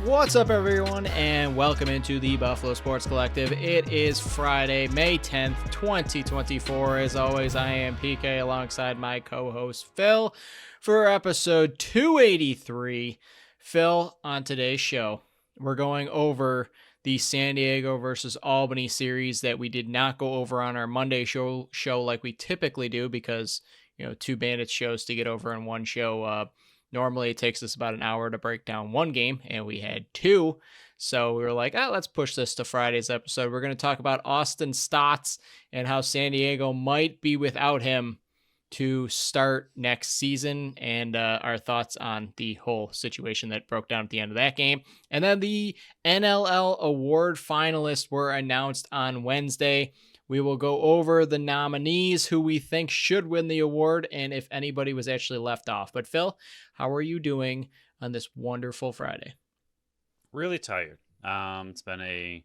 What's up, everyone, and welcome into the Buffalo Sports Collective. It is Friday, May 10th, 2024. As always, I am PK alongside my co-host Phil for episode 283. Phil, on today's show, we're going over the San Diego versus Albany series that we did not go over on our Monday show like we typically do because, two Bandits shows to get over in one show. Normally, it takes us about an hour to break down one game, and we had two. So we were like, let's push this to Friday's episode. We're going to talk about Austin Staats and how San Diego might be without him to start next season, and our thoughts on the whole situation that broke down at the end of that game. And then the NLL Award finalists were announced on Wednesday. We will go over the nominees, who we think should win the award, and if anybody was actually left off. But Phil, how are you doing on this wonderful Friday? Really tired. It's been a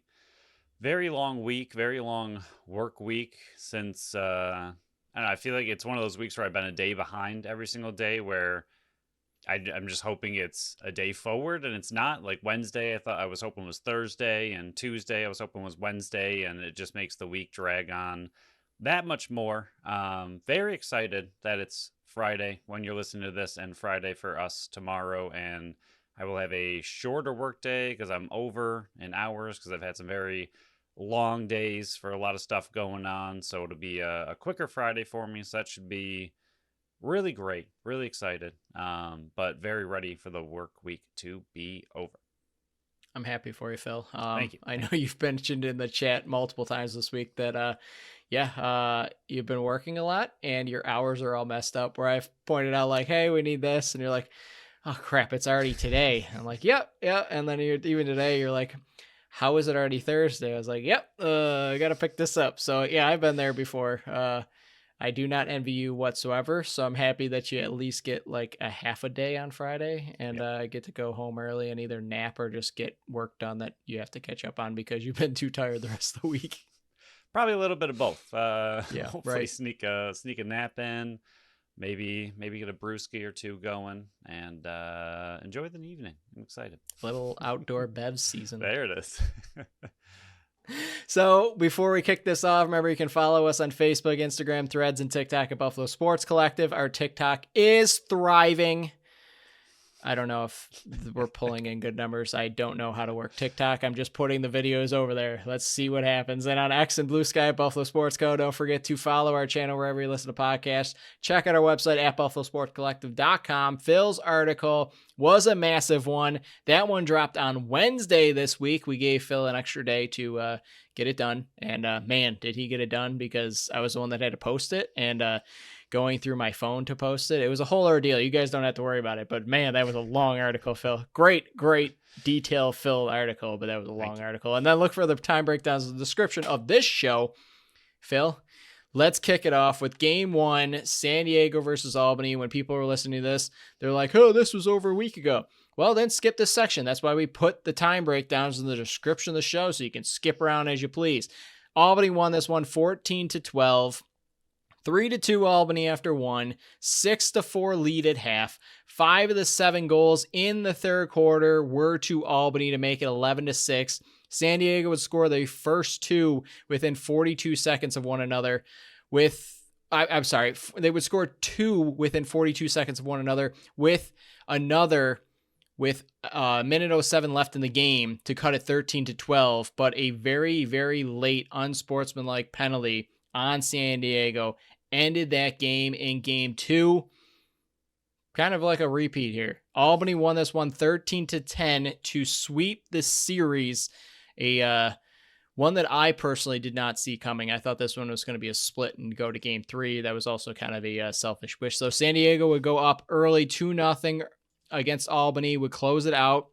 very long week, very long work week since, I don't know, I feel like it's one of those weeks where I've been a day behind every single day, where I'm just hoping it's a day forward, and it's not. Like Wednesday, I was hoping was Thursday, and Tuesday I was hoping was Wednesday, and it just makes the week drag on that much more. Very excited that it's Friday when you're listening to this, and Friday for us tomorrow, and I will have a shorter work day because I'm over in hours because I've had some very long days for a lot of stuff going on, so it'll be a quicker Friday for me, so that should be really great, really excited, but very ready for the work week to be over. I'm happy for you, Phil. Thank you. I know you've mentioned in the chat multiple times this week that, you've been working a lot and your hours are all messed up, where I've pointed out like, hey, we need this. And you're like, oh crap, it's already today. I'm like, yep. And then even today you're like, how is it already Thursday? I was like, yep, I got to pick this up. So yeah, I've been there before. I do not envy you whatsoever, so I'm happy that you at least get like a half a day on Friday and get to go home early and either nap or just get work done that you have to catch up on because you've been too tired the rest of the week. Probably a little bit of both. Hopefully right. Sneak a nap in, maybe get a brewski or two going, and enjoy the evening. I'm excited. Little outdoor bev season. There it is. So before we kick this off, remember you can follow us on Facebook, Instagram, Threads, and TikTok at Buffalo Sports Collective. Our TikTok is thriving. I don't know if we're pulling in good numbers. I don't know how to work TikTok. I'm just putting the videos over there. Let's see what happens. And on X and Blue Sky at Buffalo Sports Co. Don't forget to follow our channel wherever you listen to podcasts. Check out our website at buffalosportscollective.com. Phil's article was a massive one. That one dropped on Wednesday this week. We gave Phil an extra day to get it done. And man, did he get it done, because I was the one that had to post it. And going through my phone to post it, it was a whole ordeal. You guys don't have to worry about it, but man, that was a long article, Phil. Great detail-filled article, but that was a long article. And then look for the time breakdowns in the description of this show. Phil, let's kick it off with game one, San Diego versus Albany. When people were listening to this, they're like, oh, this was over a week ago. Well, then skip this section. That's why we put the time breakdowns in the description of the show, so you can skip around as you please. Albany won this one 14-12. 3-2 Albany after one, 6-4 lead at half. 5 of the 7 goals in the third quarter were to Albany to make it 11-6. San Diego would score the first 2 within 42 seconds of one another. They would score 2 within 42 seconds of one another with a minute 07 left in the game to cut it 13-12, but a very, very late unsportsmanlike penalty on San Diego ended that game in game 2. Kind of like a repeat here. Albany won this one 13-10 to sweep the series. One that I personally did not see coming. I thought this one was going to be a split and go to game 3. That was also kind of a selfish wish. So San Diego would go up early 2-0 against Albany, would close it out.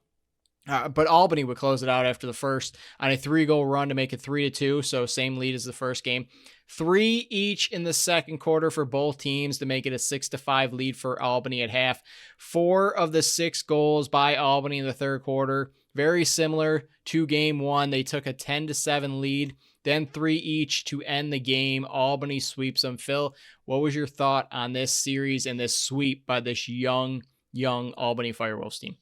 But Albany would close it out after the first on a 3-goal run to make it 3-2. So same lead as the first game. 3 each in the second quarter for both teams to make it a 6-5 lead for Albany at half. 4 of the 6 goals by Albany in the third quarter. Very similar to game 1. They took a 10-7 lead, then 3 each to end the game. Albany sweeps them. Phil, what was your thought on this series and this sweep by this young Albany Firewolves team?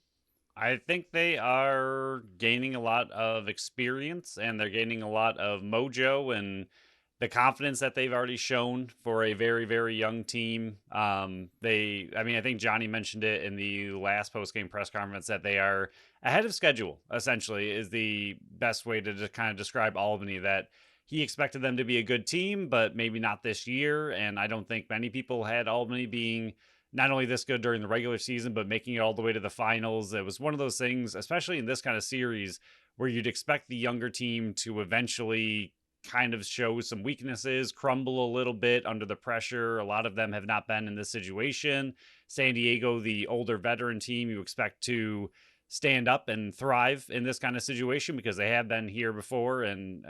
I think they are gaining a lot of experience and they're gaining a lot of mojo and the confidence that they've already shown for a very, very young team. I think Johnny mentioned it in the last post game press conference that they are ahead of schedule, essentially, is the best way to just kind of describe Albany. That he expected them to be a good team, but maybe not this year. And I don't think many people had Albany being not only this good during the regular season, but making it all the way to the finals. It was one of those things, especially in this kind of series, where you'd expect the younger team to eventually kind of show some weaknesses, crumble a little bit under the pressure. A lot of them have not been in this situation. San Diego, the older veteran team, you expect to stand up and thrive in this kind of situation because they have been here before. And,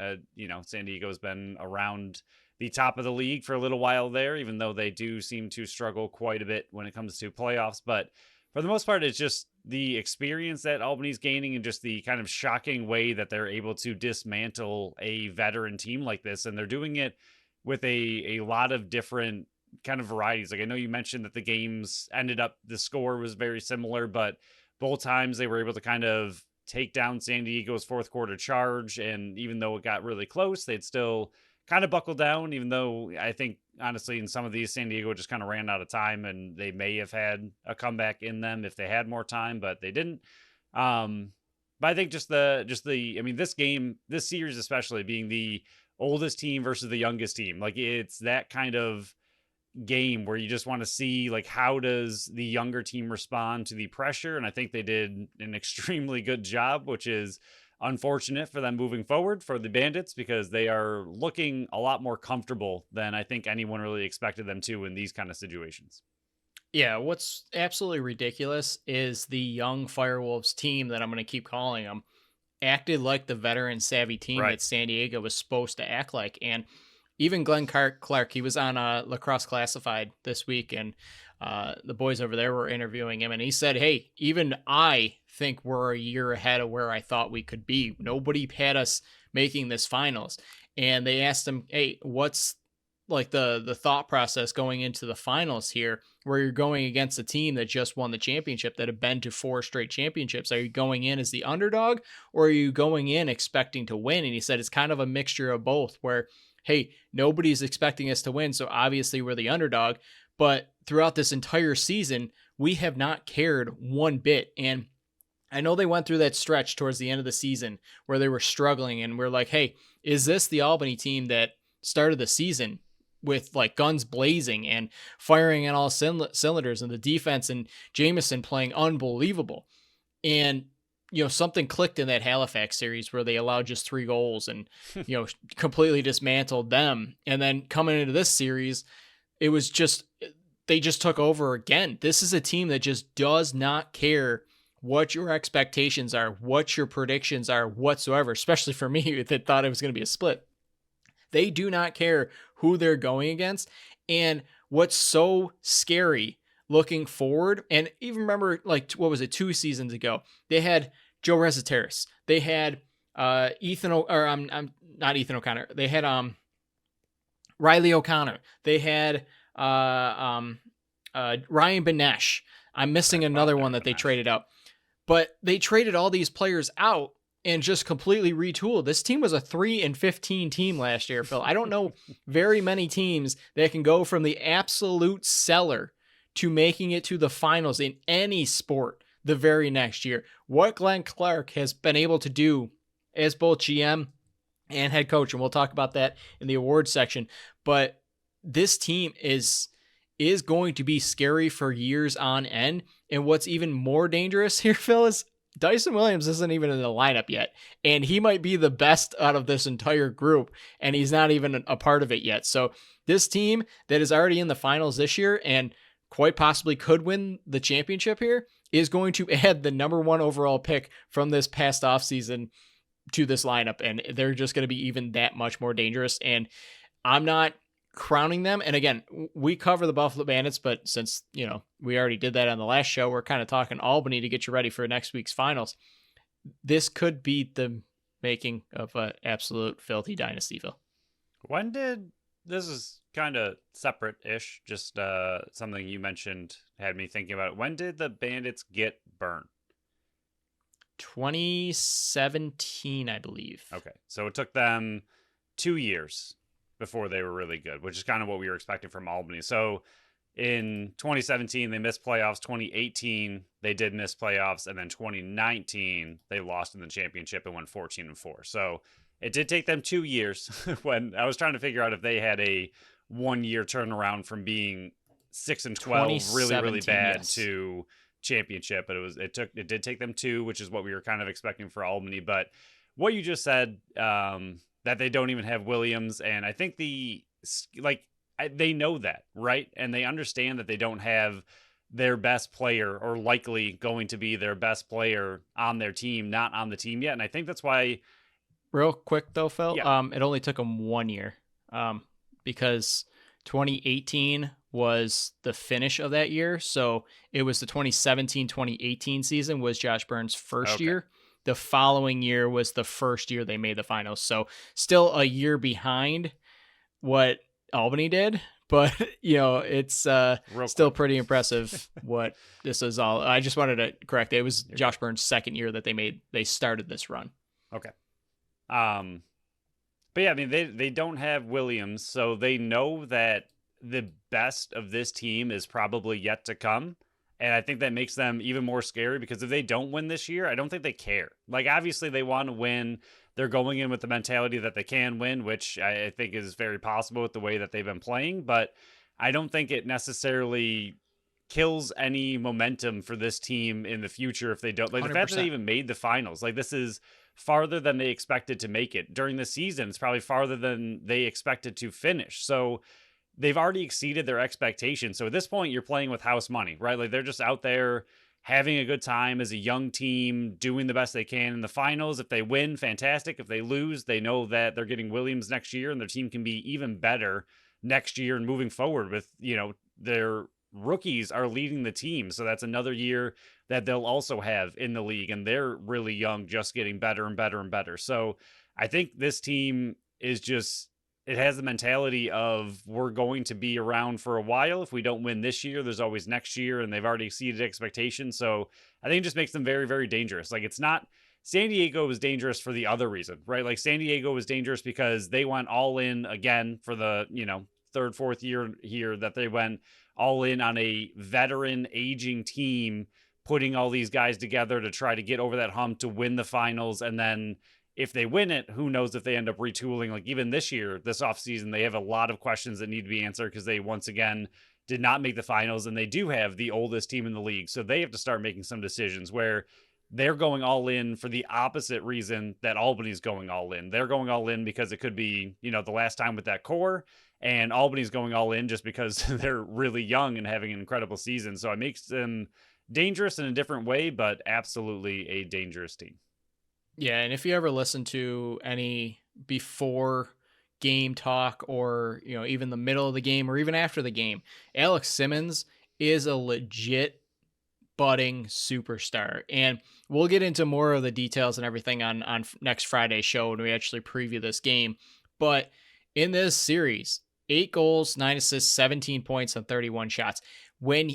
San Diego's been around the top of the league for a little while there, even though they do seem to struggle quite a bit when it comes to playoffs. But for the most part, it's just the experience that Albany's gaining and just the kind of shocking way that they're able to dismantle a veteran team like this. And they're doing it with a lot of different kind of varieties. Like I know you mentioned that the games ended up, the score was very similar, but both times they were able to kind of take down San Diego's fourth quarter charge. And even though it got really close, they'd still kind of buckled down, even though I think honestly in some of these San Diego just kind of ran out of time and they may have had a comeback in them if they had more time, but they didn't. But I think this series especially being the oldest team versus the youngest team, like it's that kind of game where you just want to see like how does the younger team respond to the pressure, and I think they did an extremely good job, which is unfortunate for them moving forward for the Bandits because they are looking a lot more comfortable than I think anyone really expected them to in these kind of situations. Yeah, what's absolutely ridiculous is the young Firewolves team that I'm going to keep calling them acted like the veteran savvy team Right. that San Diego was supposed to act like. And even Glenn Clark, he was on Lacrosse Classified this week, and the boys over there were interviewing him, and he said, "Hey, even I think we're a year ahead of where I thought we could be. Nobody had us making this finals." And they asked him, "Hey, what's like the thought process going into the finals here, where you're going against a team that just won the championship, that have been to 4 straight championships? Are you going in as the underdog, or are you going in expecting to win?" And he said it's kind of a mixture of both, where hey, nobody's expecting us to win, so obviously we're the underdog. But throughout this entire season, we have not cared one bit. And I know they went through that stretch towards the end of the season where they were struggling, and we're like, hey, is this the Albany team that started the season with like guns blazing and firing on all cylinders, and the defense and Jameson playing unbelievable? And something clicked in that Halifax series where they allowed just 3 goals and, completely dismantled them. And then coming into this series, it was just, they just took over again. This is a team that just does not care what your expectations are, what your predictions are whatsoever, especially for me that thought it was going to be a split. They do not care who they're going against. And what's so scary looking forward, and even remember, like, what was it, 2 seasons ago, they had Joe Reseteris, they had not Ethan O'Connor, they had Riley O'Connor, they had Ryan Benesh. I'm missing another one that they traded out, but they traded all these players out and just completely retooled. This team was a 3-15 team last year, Phil. I don't know very many teams that can go from the absolute cellar to making it to the finals in any sport the very next year. What Glenn Clark has been able to do as both GM and head coach, and we'll talk about that in the awards section, but this team is going to be scary for years on end. And what's even more dangerous here, Phil, is Dyson Williams isn't even in the lineup yet, and he might be the best out of this entire group, and he's not even a part of it yet. So this team that is already in the finals this year and quite possibly could win the championship here is going to add the number 1 overall pick from this past offseason to this lineup, and they're just going to be even that much more dangerous. And I'm not crowning them. And again, we cover the Buffalo Bandits, but since, we already did that on the last show, we're kind of talking Albany to get you ready for next week's finals. This could be the making of an absolute filthy dynasty, Phil. This is kind of separate-ish, just something you mentioned had me thinking about it. When did the Bandits get burned? 2017, I believe. Okay. So it took them 2 years before they were really good, which is kind of what we were expecting from Albany. So in 2017, they missed playoffs. 2018, they did miss playoffs. And then 2019, they lost in the championship and went 14-4. So it did take them 2 years. When I was trying to figure out if they had a 1 year turnaround from being 6-12, really bad, yes, to championship, but it did take them 2, which is what we were kind of expecting for Albany. But what you just said, that they don't even have Williams, and I think they know that, right? And they understand that they don't have their best player, or likely going to be their best player on their team, not on the team yet. And I think that's why. Real quick though, Phil, Yeah. it only took them 1 year, because 2018 was the finish of that year. So it was the 2017-2018 season was Josh Burns' first year. The following year was the first year they made the finals. So still a year behind what Albany did, but it's still pretty impressive what this is all. I just wanted to correct it. It was Josh Burns' second year that they started this run. Okay. But yeah, I mean, they don't have Williams, so they know that the best of this team is probably yet to come. And I think that makes them even more scary, because if they don't win this year, I don't think they care. Like, obviously they want to win. They're going in with the mentality that they can win, which I think is very possible with the way that they've been playing. But I don't think it necessarily kills any momentum for this team in the future if they don't. Like, 100%. The fact that they even made the finals, like, this is farther than they expected to make it. During the season, it's probably farther than they expected to finish. So they've already exceeded their expectations. So at this point, you're playing with house money, right? Like, they're just out there having a good time as a young team, doing the best they can in the finals. If they win, fantastic. If they lose, they know that they're getting Williams next year, and their team can be even better next year and moving forward with, their rookies are leading the team. So that's another year that they'll also have in the league, and they're really young, just getting better and better and better. So I think this team is it has the mentality of, we're going to be around for a while. If we don't win this year, there's always next year, and they've already exceeded expectations. So I think it just makes them very, very dangerous. Like, it's not, San Diego was dangerous for the other reason, right? Like, San Diego was dangerous because they went all in again for the, third, fourth year here, that they went all in on a veteran aging team, putting all these guys together to try to get over that hump to win the finals. And then if they win it, who knows if they end up retooling. Like, even this year, this offseason, they have a lot of questions that need to be answered, because they once again did not make the finals, and they do have the oldest team in the league. So they have to start making some decisions where they're going all in for the opposite reason that Albany's going all in. They're going all in because it could be, the last time with that core, and Albany's going all in just because they're really young and having an incredible season. So it makes them dangerous in a different way, but absolutely a dangerous team. Yeah, and if you ever listen to any before game talk, or even the middle of the game, or even after the game, Alex Simmons is a legit budding superstar. And we'll get into more of the details and everything on next Friday's show when we actually preview this game. But in this series, 8 goals, 9 assists, 17 points on 31 shots. When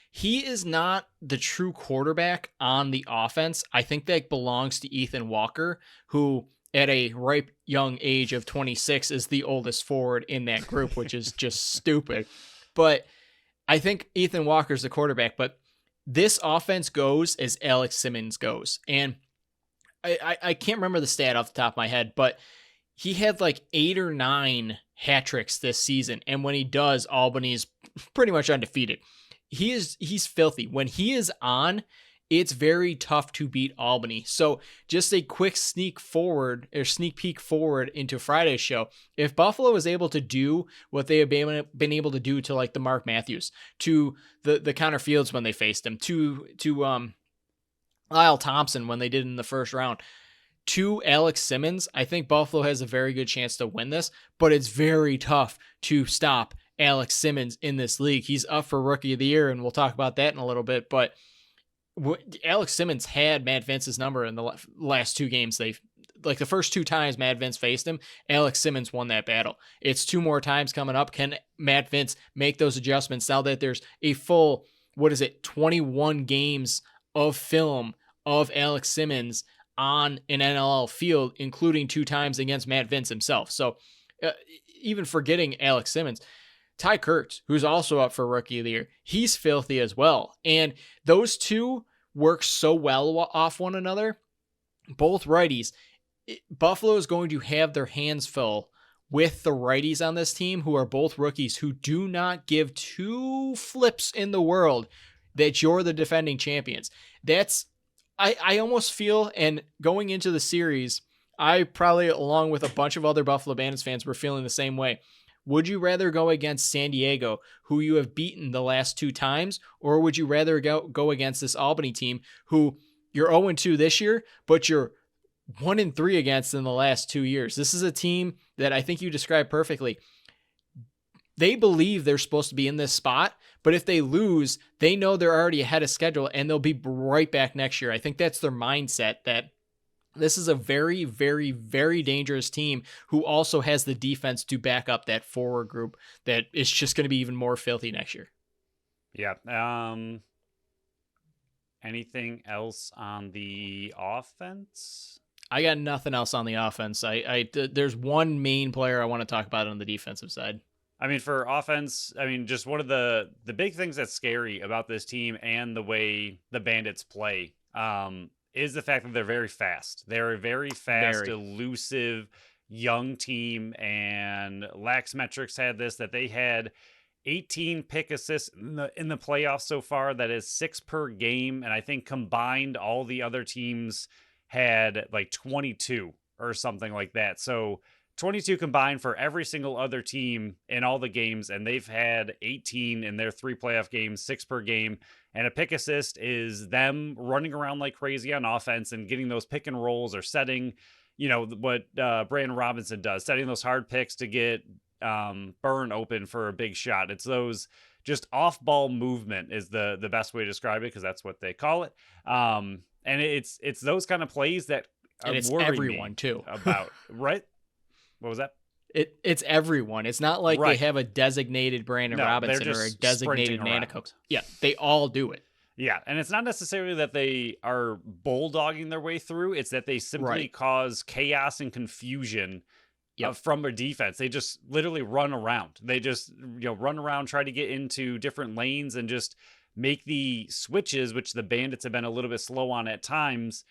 he is not the true quarterback on the offense, I think that belongs to Ethan Walker, who at a ripe young age of 26 is the oldest forward in that group, which is just stupid. But I think Ethan Walker's the quarterback, but this offense goes as Alex Simmons goes. And I can't remember the stat off the top of my head, but he had like 8 or 9 hat tricks this season. And when he does, Albany's pretty much undefeated. He's filthy. When he is on, it's very tough to beat Albany. So just a quick sneak peek forward into Friday's show. If Buffalo is able to do what they have been able to do to like the Mark Matthews, to the Connor Fields when they faced him, to Lyle Thompson when they did in the first round, to Alex Simmons, I think Buffalo has a very good chance to win this, but it's very tough to stop Alex Simmons in this league. He's up for Rookie of the Year, and we'll talk about that in a little bit, but Alex Simmons had Matt Vince's number in the last 2 games. The first 2 times Matt Vince faced him, Alex Simmons won that battle. It's 2 more times coming up. Can Matt Vince make those adjustments now that there's a full, 21 games of film of Alex Simmons on an NLL field, including 2 times against Matt Vince himself. So even forgetting Alex Simmons, Ty Kurtz, who's also up for Rookie of the Year, he's filthy as well. And those two work so well off one another. Both righties. Buffalo is going to have their hands full with the righties on this team, who are both rookies, who do not give 2 flips in the world that you're the defending champions. I almost feel, and going into the series, I probably, along with a bunch of other Buffalo Bandits fans, were feeling the same way. Would you rather go against San Diego, who you have beaten the last 2 times, or would you rather go against this Albany team, who you're 0-2 this year, but you're 1-3 against in the last 2 years? This is a team that I think you described perfectly. They believe they're supposed to be in this spot, but if they lose, they know they're already ahead of schedule and they'll be right back next year. I think that's their mindset, that this is a very, very, very dangerous team who also has the defense to back up that forward group that is just going to be even more filthy next year. Yeah. Anything else on the offense? I got nothing else on the offense. There's one main player I want to talk about on the defensive side. I mean, for offense, just one of the big things that's scary about this team and the way the Bandits play is the fact that they're very fast. They're a very fast, elusive, young team, and Lax Metrics had this, that they had 18 pick assists in the playoffs so far. That is 6 per game, and I think combined all the other teams had like 22 or something like that. So 22 combined for every single other team in all the games, and they've had 18 in their 3 playoff games, 6 per game. And a pick assist is them running around like crazy on offense and getting those pick and rolls, or setting, what Brandon Robinson does, setting those hard picks to get Burn open for a big shot. It's those just off-ball movement is the best way to describe it, because that's what they call it. And it's those kind of plays that are and it's worrying everyone me too about, right? What was that? It's everyone. It's not like they have a designated Brandon Robinson or a designated Manico. Yeah, they all do it. Yeah, and it's not necessarily that they are bulldogging their way through. It's that they simply cause chaos and confusion from a defense. They just literally run around. They just run around, try to get into different lanes, and just make the switches, which the Bandits have been a little bit slow on at times,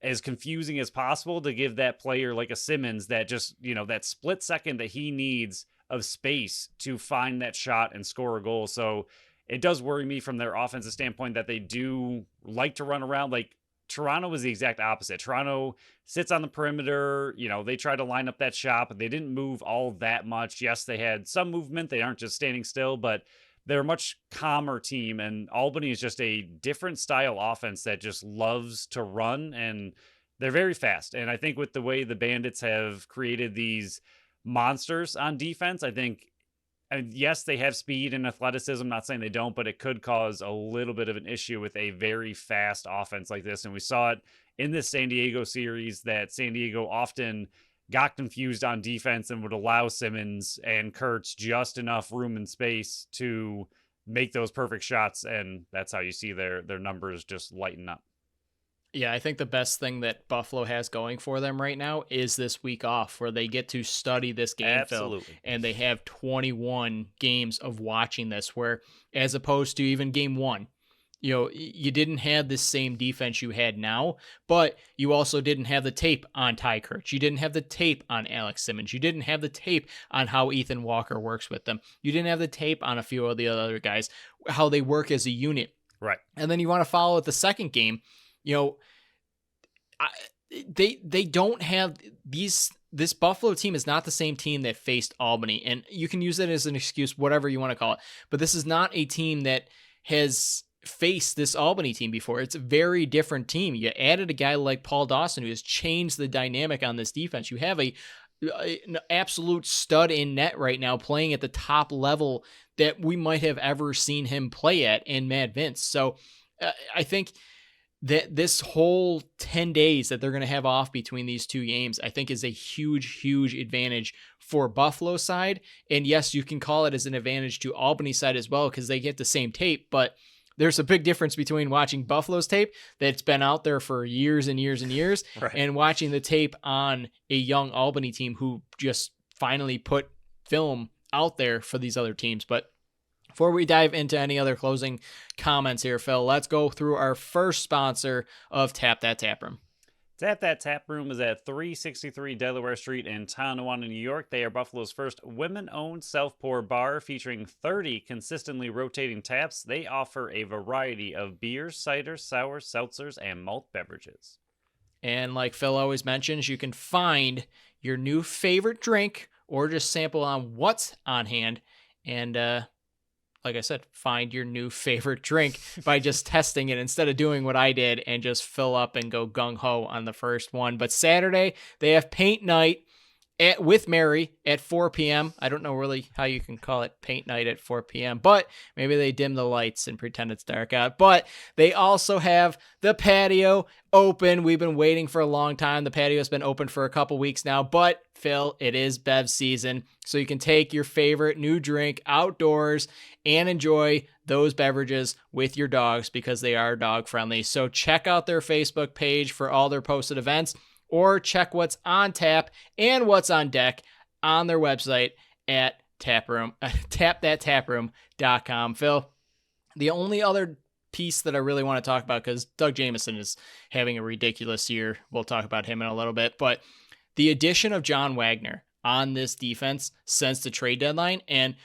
as confusing as possible, to give that player like a Simmons that just, that split second that he needs of space to find that shot and score a goal. So it does worry me from their offensive standpoint that they do like to run around. Like Toronto was the exact opposite. Toronto sits on the perimeter. They try to line up that shot, but they didn't move all that much. Yes, they had some movement. They aren't just standing still, but they're a much calmer team, and Albany is just a different style offense that just loves to run, and they're very fast. And I think with the way the Bandits have created these monsters on defense, I think, and yes, they have speed and athleticism. I'm not saying they don't, but it could cause a little bit of an issue with a very fast offense like this. And we saw it in this San Diego series, that San Diego often got confused on defense and would allow Simmons and Kurtz just enough room and space to make those perfect shots. And that's how you see their numbers just lighten up. Yeah, I think the best thing that Buffalo has going for them right now is this week off, where they get to study this game film, and they have 21 games of watching this, where as opposed to even game 1, you didn't have the same defense you had now, but you also didn't have the tape on Ty Kurtz. You didn't have the tape on Alex Simmons. You didn't have the tape on how Ethan Walker works with them. You didn't have the tape on a few of the other guys, how they work as a unit. Right. And then you want to follow it the second game. They don't have these. This Buffalo team is not the same team that faced Albany, and you can use that as an excuse, whatever you want to call it. But this is not a team that has faced this Albany team before. It's a very different team. You added a guy like Paul Dawson, who has changed the dynamic on this defense. You have an absolute stud in net right now, playing at the top level that we might have ever seen him play at in Matt Vince. So I think that this whole 10 days that they're going to have off between these 2 games, I think is a huge, huge advantage for Buffalo side. And yes, you can call it as an advantage to Albany side as well, because they get the same tape, but there's a big difference between watching Buffalo's tape that's been out there for years and years and years Right. and watching the tape on a young Albany team who just finally put film out there for these other teams. But before we dive into any other closing comments here, Phil, let's go through our first sponsor of Tap That Tap Room. Tap That Tap Room is at 363 Delaware Street in Tonawanda, New York. They are Buffalo's first women-owned self-pour bar featuring 30 consistently rotating taps. They offer a variety of beers, ciders, sours, seltzers, and malt beverages. And like Phil always mentions, you can find your new favorite drink or just sample on what's on hand. And like I said, find your new favorite drink by just testing it instead of doing what I did and just fill up and go gung-ho on the first one. But Saturday, they have paint night with Mary at 4 p.m. I don't know really how you can call it paint night at 4 p.m., but maybe they dim the lights and pretend it's dark out. But they also have the patio open. We've been waiting for a long time. The patio's been open for a couple weeks now, but Phil, it is Bev season, so you can take your favorite new drink outdoors and enjoy those beverages with your dogs because they are dog friendly. So check out their Facebook page for all their posted events, or check what's on tap and what's on deck on their website at tapthattaproom.com. Phil, the only other piece that I really want to talk about, because Doug Jamieson is having a ridiculous year. We'll talk about him in a little bit, but the addition of John Wagner on this defense since the trade deadline, and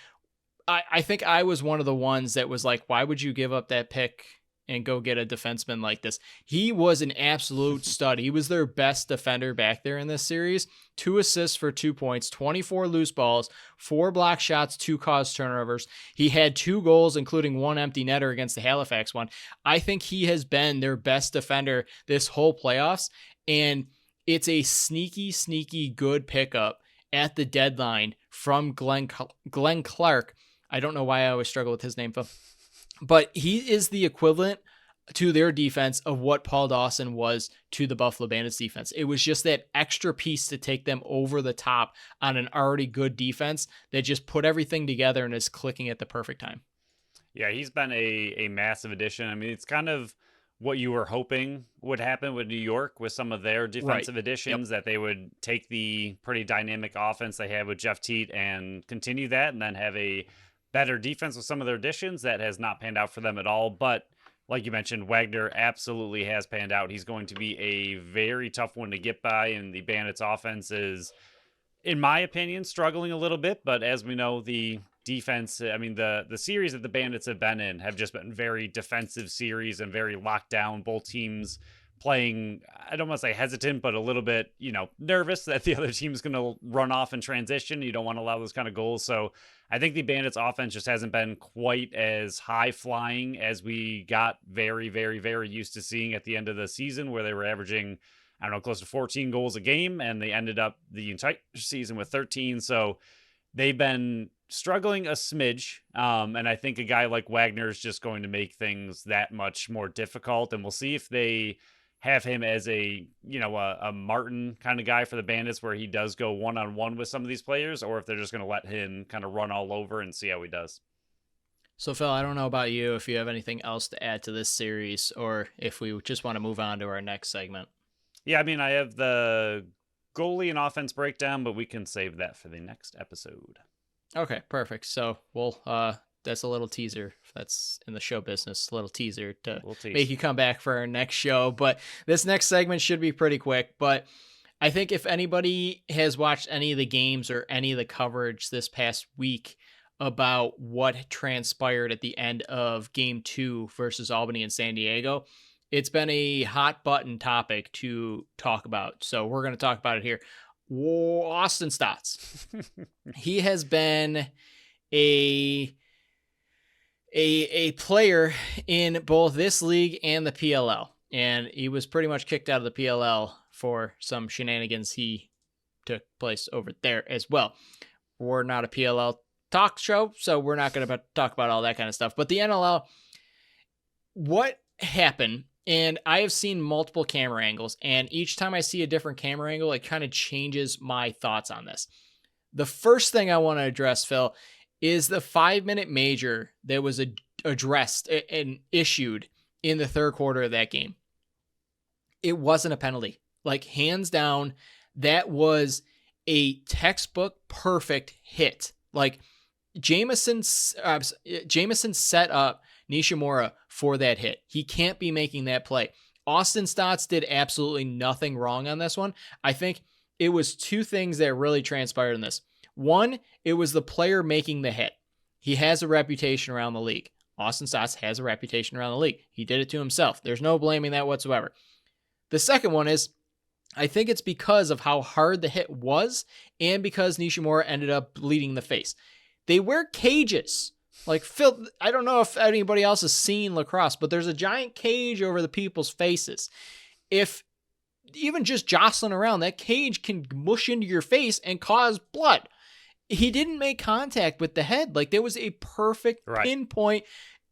I think I was one of the ones that was like, why would you give up that pick and go get a defenseman like this? He was an absolute stud. He was their best defender back there in this series. 2 assists for 2 points, 24 loose balls, 4 block shots, 2 caused turnovers. He had 2 goals, including 1 empty netter against the Halifax one. I think he has been their best defender this whole playoffs, and it's a sneaky good pickup at the deadline from Glenn Clark. I don't know why I always struggle with his name, Phil. But he is the equivalent to their defense of what Paul Dawson was to the Buffalo Bandits defense. It was just that extra piece to take them over the top on an already good defense that just put everything together and is clicking at the perfect time. Yeah, he's been a massive addition. I mean, it's kind of what you were hoping would happen with New York with some of their defensive additions, that they would take the pretty dynamic offense they have with Jeff Teat and continue that, and then have a better defense with some of their additions. That has not panned out for them at all. But like you mentioned, Wagner absolutely has panned out. He's going to be a very tough one to get by, and the Bandits offense is, in my opinion, struggling a little bit. But as we know, the defense, I mean, the series that the Bandits have been in have just been very defensive series and very locked down. Both teams playing, I don't want to say hesitant, but a little bit, nervous that the other team is going to run off and transition. You don't want to allow those kind of goals. So I think the Bandits offense just hasn't been quite as high flying as we got very, very, very used to seeing at the end of the season, where they were averaging, I don't know, close to 14 goals a game, and they ended up the entire season with 13. So they've been struggling a smidge. And I think a guy like Wagner is just going to make things that much more difficult. And we'll see if they have him as a Martin kind of guy for the Bandits, where he does go one-on-one with some of these players, or if they're just going to let him kind of run all over and see how he does. So, Phil, I don't know about you, if you have anything else to add to this series, or if we just want to move on to our next segment. Yeah, I mean, I have the goalie and offense breakdown, but we can save that for the next episode. Okay, perfect. So we'll that's a little teaser. That's in the show business, a little teaser to make you come back for our next show. But this next segment should be pretty quick. But I think if anybody has watched any of the games or any of the coverage this past week about what transpired at the end of Game 2 versus Albany and San Diego, it's been a hot button topic to talk about. So we're going to talk about it here. Austin Staats. He has been a player in both this league and the PLL, and he was pretty much kicked out of the PLL for some shenanigans he took place over there as well. We're not a PLL talk show, so we're not going to talk about all that kind of stuff. But the NLL, what happened? And I have seen multiple camera angles, and each time I see a different camera angle, it kind of changes my thoughts on this. The first thing I want to address, Phil, is the 5-minute major that was addressed and issued in the third quarter of that game. It wasn't a penalty. Like, hands down, that was a textbook perfect hit. Like, Jameson set up Nishimura for that hit. He can't be making that play. Austin Staats did absolutely nothing wrong on this one. I think it was two things that really transpired in this. One, it was the player making the hit. He has a reputation around the league. Austin Staats has a reputation around the league. He did it to himself. There's no blaming that whatsoever. The second one is, I think it's because of how hard the hit was and because Nishimura ended up bleeding the face. They wear cages. Like, Phil, I don't know if anybody else has seen lacrosse, but there's a giant cage over the people's faces. If even just jostling around, that cage can mush into your face and cause blood. He didn't make contact with the head. Like, there was a perfect pinpoint,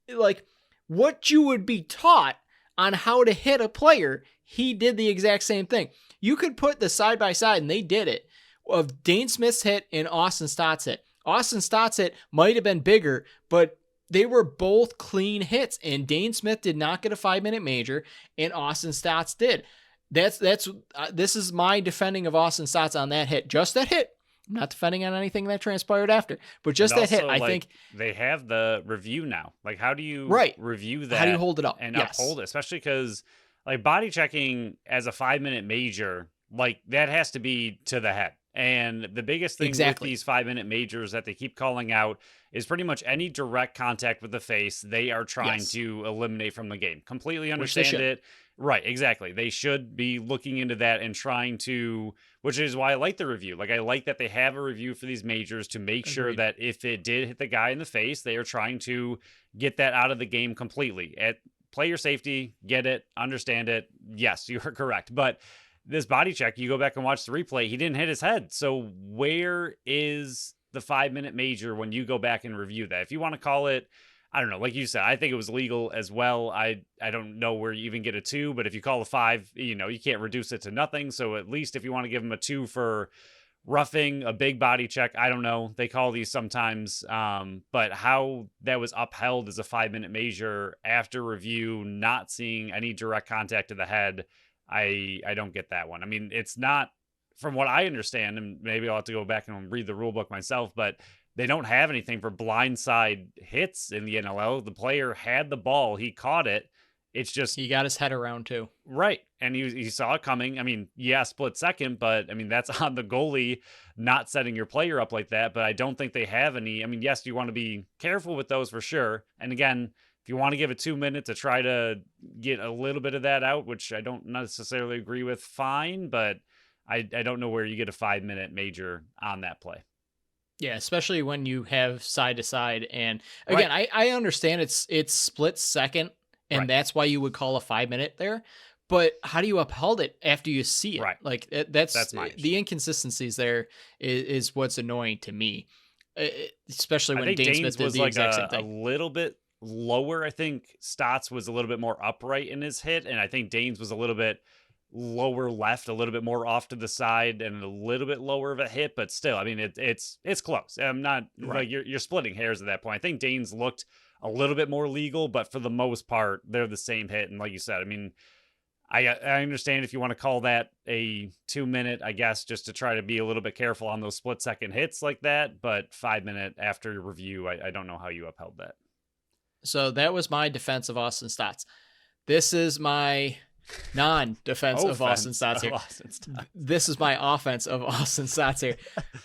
like, what you would be taught on how to hit a player. He did the exact same thing. You could put the side by side, and they did it, of Dane Smith's hit and Austin Staats' hit. Austin Staats' hit might have been bigger, but they were both clean hits, and Dane Smith did not get a 5-minute major, and Austin Staats did. This is my defending of Austin Staats on that hit. Just that hit. I'm not defending on anything that transpired after, but just that hit. I think they have the review now. Like, how do you review that? How do you hold it up and uphold it? Especially because, like, body checking as a 5-minute major, like, that has to be to the head. And the biggest thing with these 5-minute majors that they keep calling out is pretty much any direct contact with the face they are trying to eliminate from the game. Completely understand it. Right, exactly. They should be looking into that and trying to, which is why I like the review. Like, I like that they have a review for these majors to make sure that if it did hit the guy in the face, they are trying to get that out of the game completely. At player safety, get it, understand it. Yes, you are correct. But this body check, you go back and watch the replay, he didn't hit his head. So where is the 5-minute major when you go back and review that? If you want to call it, I don't know, like you said, I think it was legal as well. I don't know where you even get a 2, but if you call a 5, you know, you can't reduce it to nothing. So at least if you want to give him a 2 for roughing a big body check, I don't know. They call these sometimes, but how that was upheld as a 5-minute major after review, not seeing any direct contact to the head, I don't get that one. I mean, it's not, from what I understand, and maybe I'll have to go back and read the rule book myself, but they don't have anything for blindside hits in the NLL. The player had the ball, he caught it. It's just he got his head around too. Right. And he saw it coming. I mean, yeah, split second, but I mean, that's on the goalie not setting your player up like that. But I don't think they have any. I mean, yes, you want to be careful with those for sure. And again, if you want to give it 2 minutes to try to get a little bit of that out, which I don't necessarily agree with, fine. But I don't know where you get a 5-minute major on that play. Yeah, especially when you have side to side. And again, I understand it's split second, and that's why you would call a 5-minute there. But how do you uphold it after you see it? Right. Like, that's my issue. The inconsistencies there is what's annoying to me, especially when Dane Smith did the exact same thing. A little bit lower. I think Staats was a little bit more upright in his hit, and I think Dane's was a little bit lower left, a little bit more off to the side, and a little bit lower of a hit. But still, I mean, it's close. I'm not like you're splitting hairs at that point. I think Dane's looked a little bit more legal, but for the most part, they're the same hit. And like you said, I mean, I understand if you want to call that a 2-minute, I guess, just to try to be a little bit careful on those split second hits like that. But 5-minute after review, I don't know how you upheld that. So that was my defense of Austin Staats. This is my non-defense of Austin Staats here. This is my offense of Austin Staats here.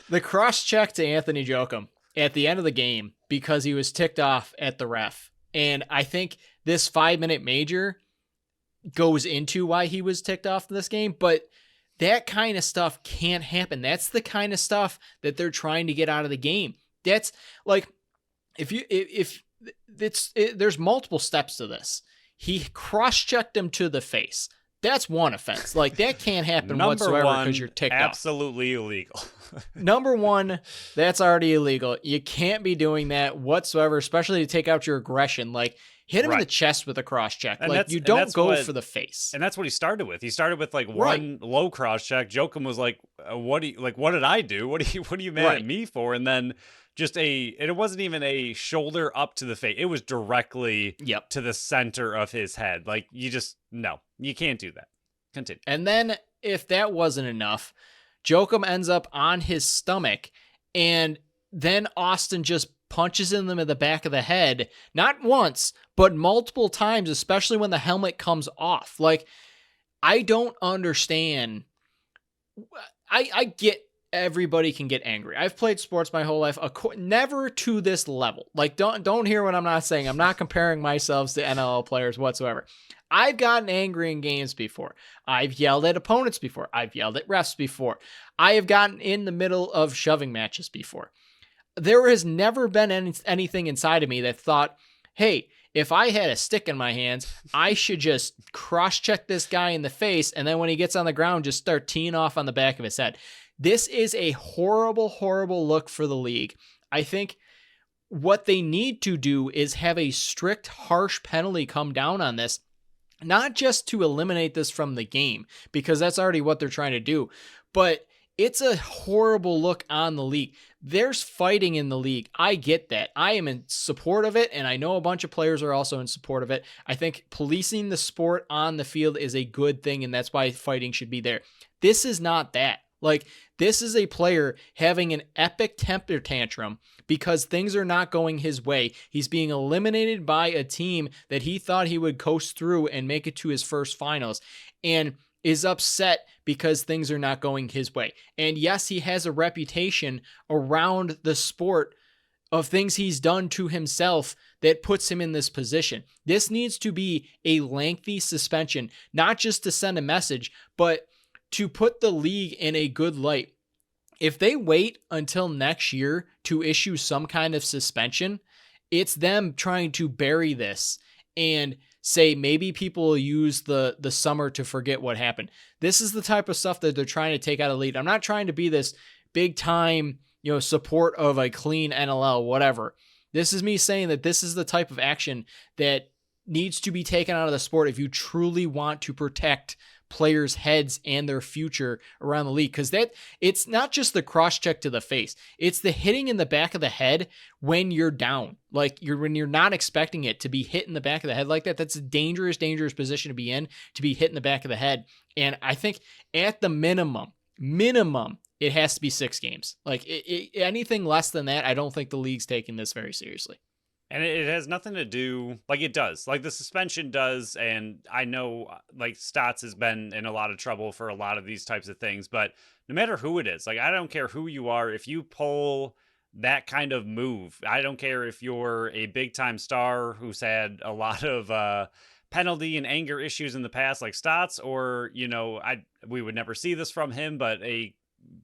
The cross-check to Anthony Jochum at the end of the game because he was ticked off at the ref. And I think this 5-minute major goes into why he was ticked off in this game, but that kind of stuff can't happen. That's the kind of stuff that they're trying to get out of the game. That's like, there's multiple steps to this. He cross-checked him to the face. That's one offense. Like, that can't happen whatsoever because you're ticked off. Absolutely illegal. Number one, that's already illegal. You can't be doing that whatsoever, especially to take out your aggression. Like, hit him in the chest with a cross-check. And like, you don't go for the face. And that's what he started with. He started with like one low cross-check. Jochum was like, what did I do? What are you mad at me for? And then it wasn't even a shoulder up to the face. It was directly to the center of his head. Like, no, you can't do that. Continue. And then if that wasn't enough, Joachim ends up on his stomach, and then Austin just punches him in the back of the head, not once, but multiple times, especially when the helmet comes off. Like, I don't understand. I get everybody can get angry. I've played sports my whole life, never to this level. Like, don't hear what I'm not saying. I'm not comparing myself to NLL players whatsoever. I've gotten angry in games before. I've yelled at opponents before. I've yelled at refs before. I have gotten in the middle of shoving matches before. There has never been anything inside of me that thought, hey, if I had a stick in my hands, I should just cross-check this guy in the face, and then when he gets on the ground, just start teeing off on the back of his head. This is a horrible, horrible look for the league. I think what they need to do is have a strict, harsh penalty come down on this, not just to eliminate this from the game, because that's already what they're trying to do, but it's a horrible look on the league. There's fighting in the league. I get that. I am in support of it, and I know a bunch of players are also in support of it. I think policing the sport on the field is a good thing, and that's why fighting should be there. This is not that. Like, this is a player having an epic temper tantrum because things are not going his way. He's being eliminated by a team that he thought he would coast through and make it to his first finals, and is upset because things are not going his way. And yes, he has a reputation around the sport of things he's done to himself that puts him in this position. This needs to be a lengthy suspension, not just to send a message, but to put the league in a good light. If they wait until next year to issue some kind of suspension, it's them trying to bury this and say maybe people will use the summer to forget what happened. This is the type of stuff that they're trying to take out of the league. I'm not trying to be this big time, support of a clean NLL, whatever. This is me saying that this is the type of action that needs to be taken out of the sport if you truly want to protect players' heads and their future around the league. Because it's not just the cross check to the face, it's the hitting in the back of the head when you're down. Like, when you're not expecting it to be hit in the back of the head like that. That's a dangerous position to be in, to be hit in the back of the head. And I think at the minimum, it has to be 6 games. Like, anything less than that, I don't think the league's taking this very seriously. And it has nothing to do, like, it does. Like, the suspension does, and I know, like, Staats has been in a lot of trouble for a lot of these types of things, but no matter who it is, like, I don't care who you are, if you pull that kind of move, I don't care if you're a big-time star who's had a lot of penalty and anger issues in the past, like Staats, or, we would never see this from him, but a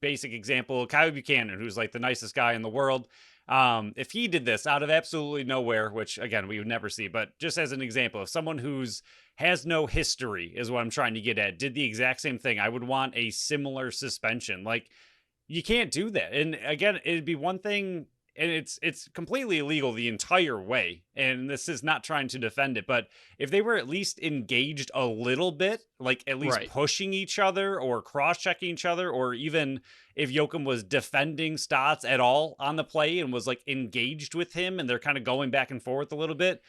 basic example, Kyle Buchanan, who's, like, the nicest guy in the world. If he did this out of absolutely nowhere, which again, we would never see, but just as an example of someone who's has no history is what I'm trying to get at, did the exact same thing, I would want a similar suspension. Like, you can't do that. And again, it'd be one thing, and it's completely illegal the entire way. And this is not trying to defend it, but if they were at least engaged a little bit, like at least pushing each other or cross-checking each other, or even if Joachim was defending Staats at all on the play and was like engaged with him and they're kind of going back and forth a little bit,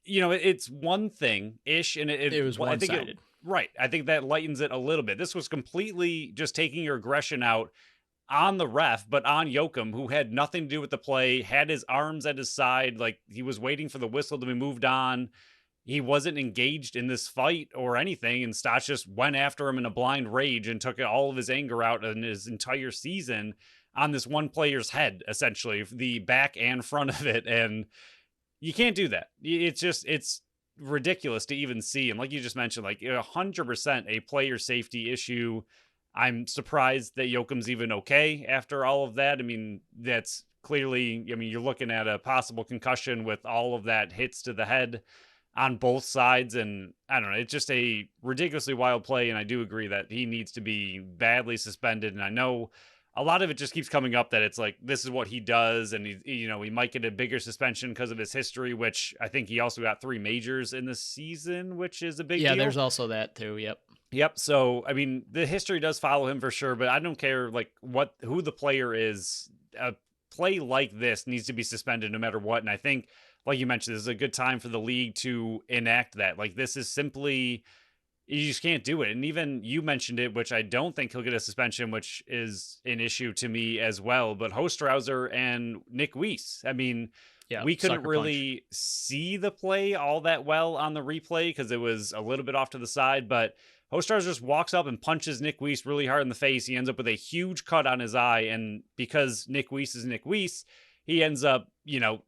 it's one thing-ish. And it was one-sided. Right. I think that lightens it a little bit. This was completely just taking your aggression out on the ref, but on Joachim, who had nothing to do with the play, had his arms at his side, like he was waiting for the whistle to be moved on. He wasn't engaged in this fight or anything, and Staats just went after him in a blind rage and took all of his anger out in his entire season on this one player's head, essentially, the back and front of it. And you can't do that. It's ridiculous to even see. And like you just mentioned, like 100% a player safety issue. I'm surprised that Joachim's even okay after all of that. I mean, that's clearly, you're looking at a possible concussion with all of that hits to the head on both sides. And I don't know, it's just a ridiculously wild play. And I do agree that he needs to be badly suspended. And I know a lot of it just keeps coming up that it's like, this is what he does. And he might get a bigger suspension because of his history, which I think he also got 3 majors in the season, which is a big deal. Yeah, there's also that too. Yep. So, I mean, the history does follow him for sure, but I don't care like who the player is. play like this needs to be suspended no matter what. And I think, like you mentioned, this is a good time for the league to enact that. Like, this is simply, you just can't do it. And even you mentioned it, which I don't think he'll get a suspension, which is an issue to me as well. But Hostrauser and Nick Weiss, I mean, Yeah, we couldn't sucker really see the play all that well on the replay because it was a little bit off to the side. But Hostrauser just walks up and punches Nick Weiss really hard in the face. He ends up with a huge cut on his eye. And because Nick Weiss is Nick Weiss, he ends up,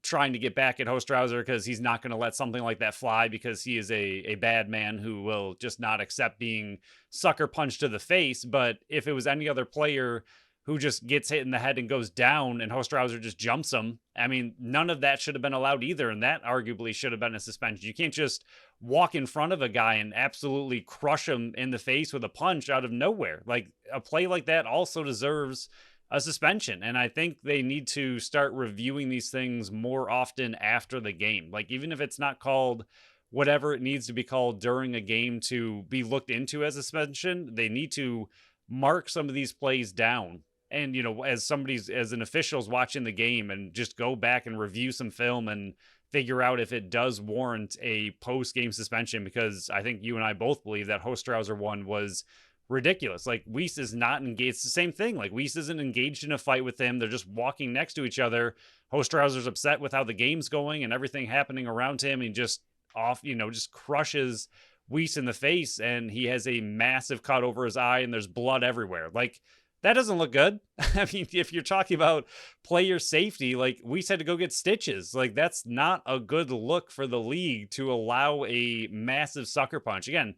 trying to get back at Hostrauser because he's not going to let something like that fly because he is a bad man who will just not accept being sucker punched to the face. But if it was any other player who just gets hit in the head and goes down and Hostrauser just jumps him, I mean, none of that should have been allowed either. And that arguably should have been a suspension. You can't just walk in front of a guy and absolutely crush him in the face with a punch out of nowhere. Like, a play like that also deserves a suspension. And I think they need to start reviewing these things more often after the game. Like, even if it's not called whatever it needs to be called during a game to be looked into as a suspension, they need to mark some of these plays down. And, as an official's watching the game, and just go back and review some film and figure out if it does warrant a post-game suspension, because I think you and I both believe that Hostrauser one was ridiculous. Like, Weiss is not engaged. It's the same thing. Like, Weiss isn't engaged in a fight with him. They're just walking next to each other. Hostrauser's upset with how the game's going and everything happening around him. And just just crushes Weiss in the face. And he has a massive cut over his eye and there's blood everywhere. Like, that doesn't look good. I mean, if you're talking about player safety, like, Weiss had to go get stitches. Like, that's not a good look for the league to allow a massive sucker punch. Again,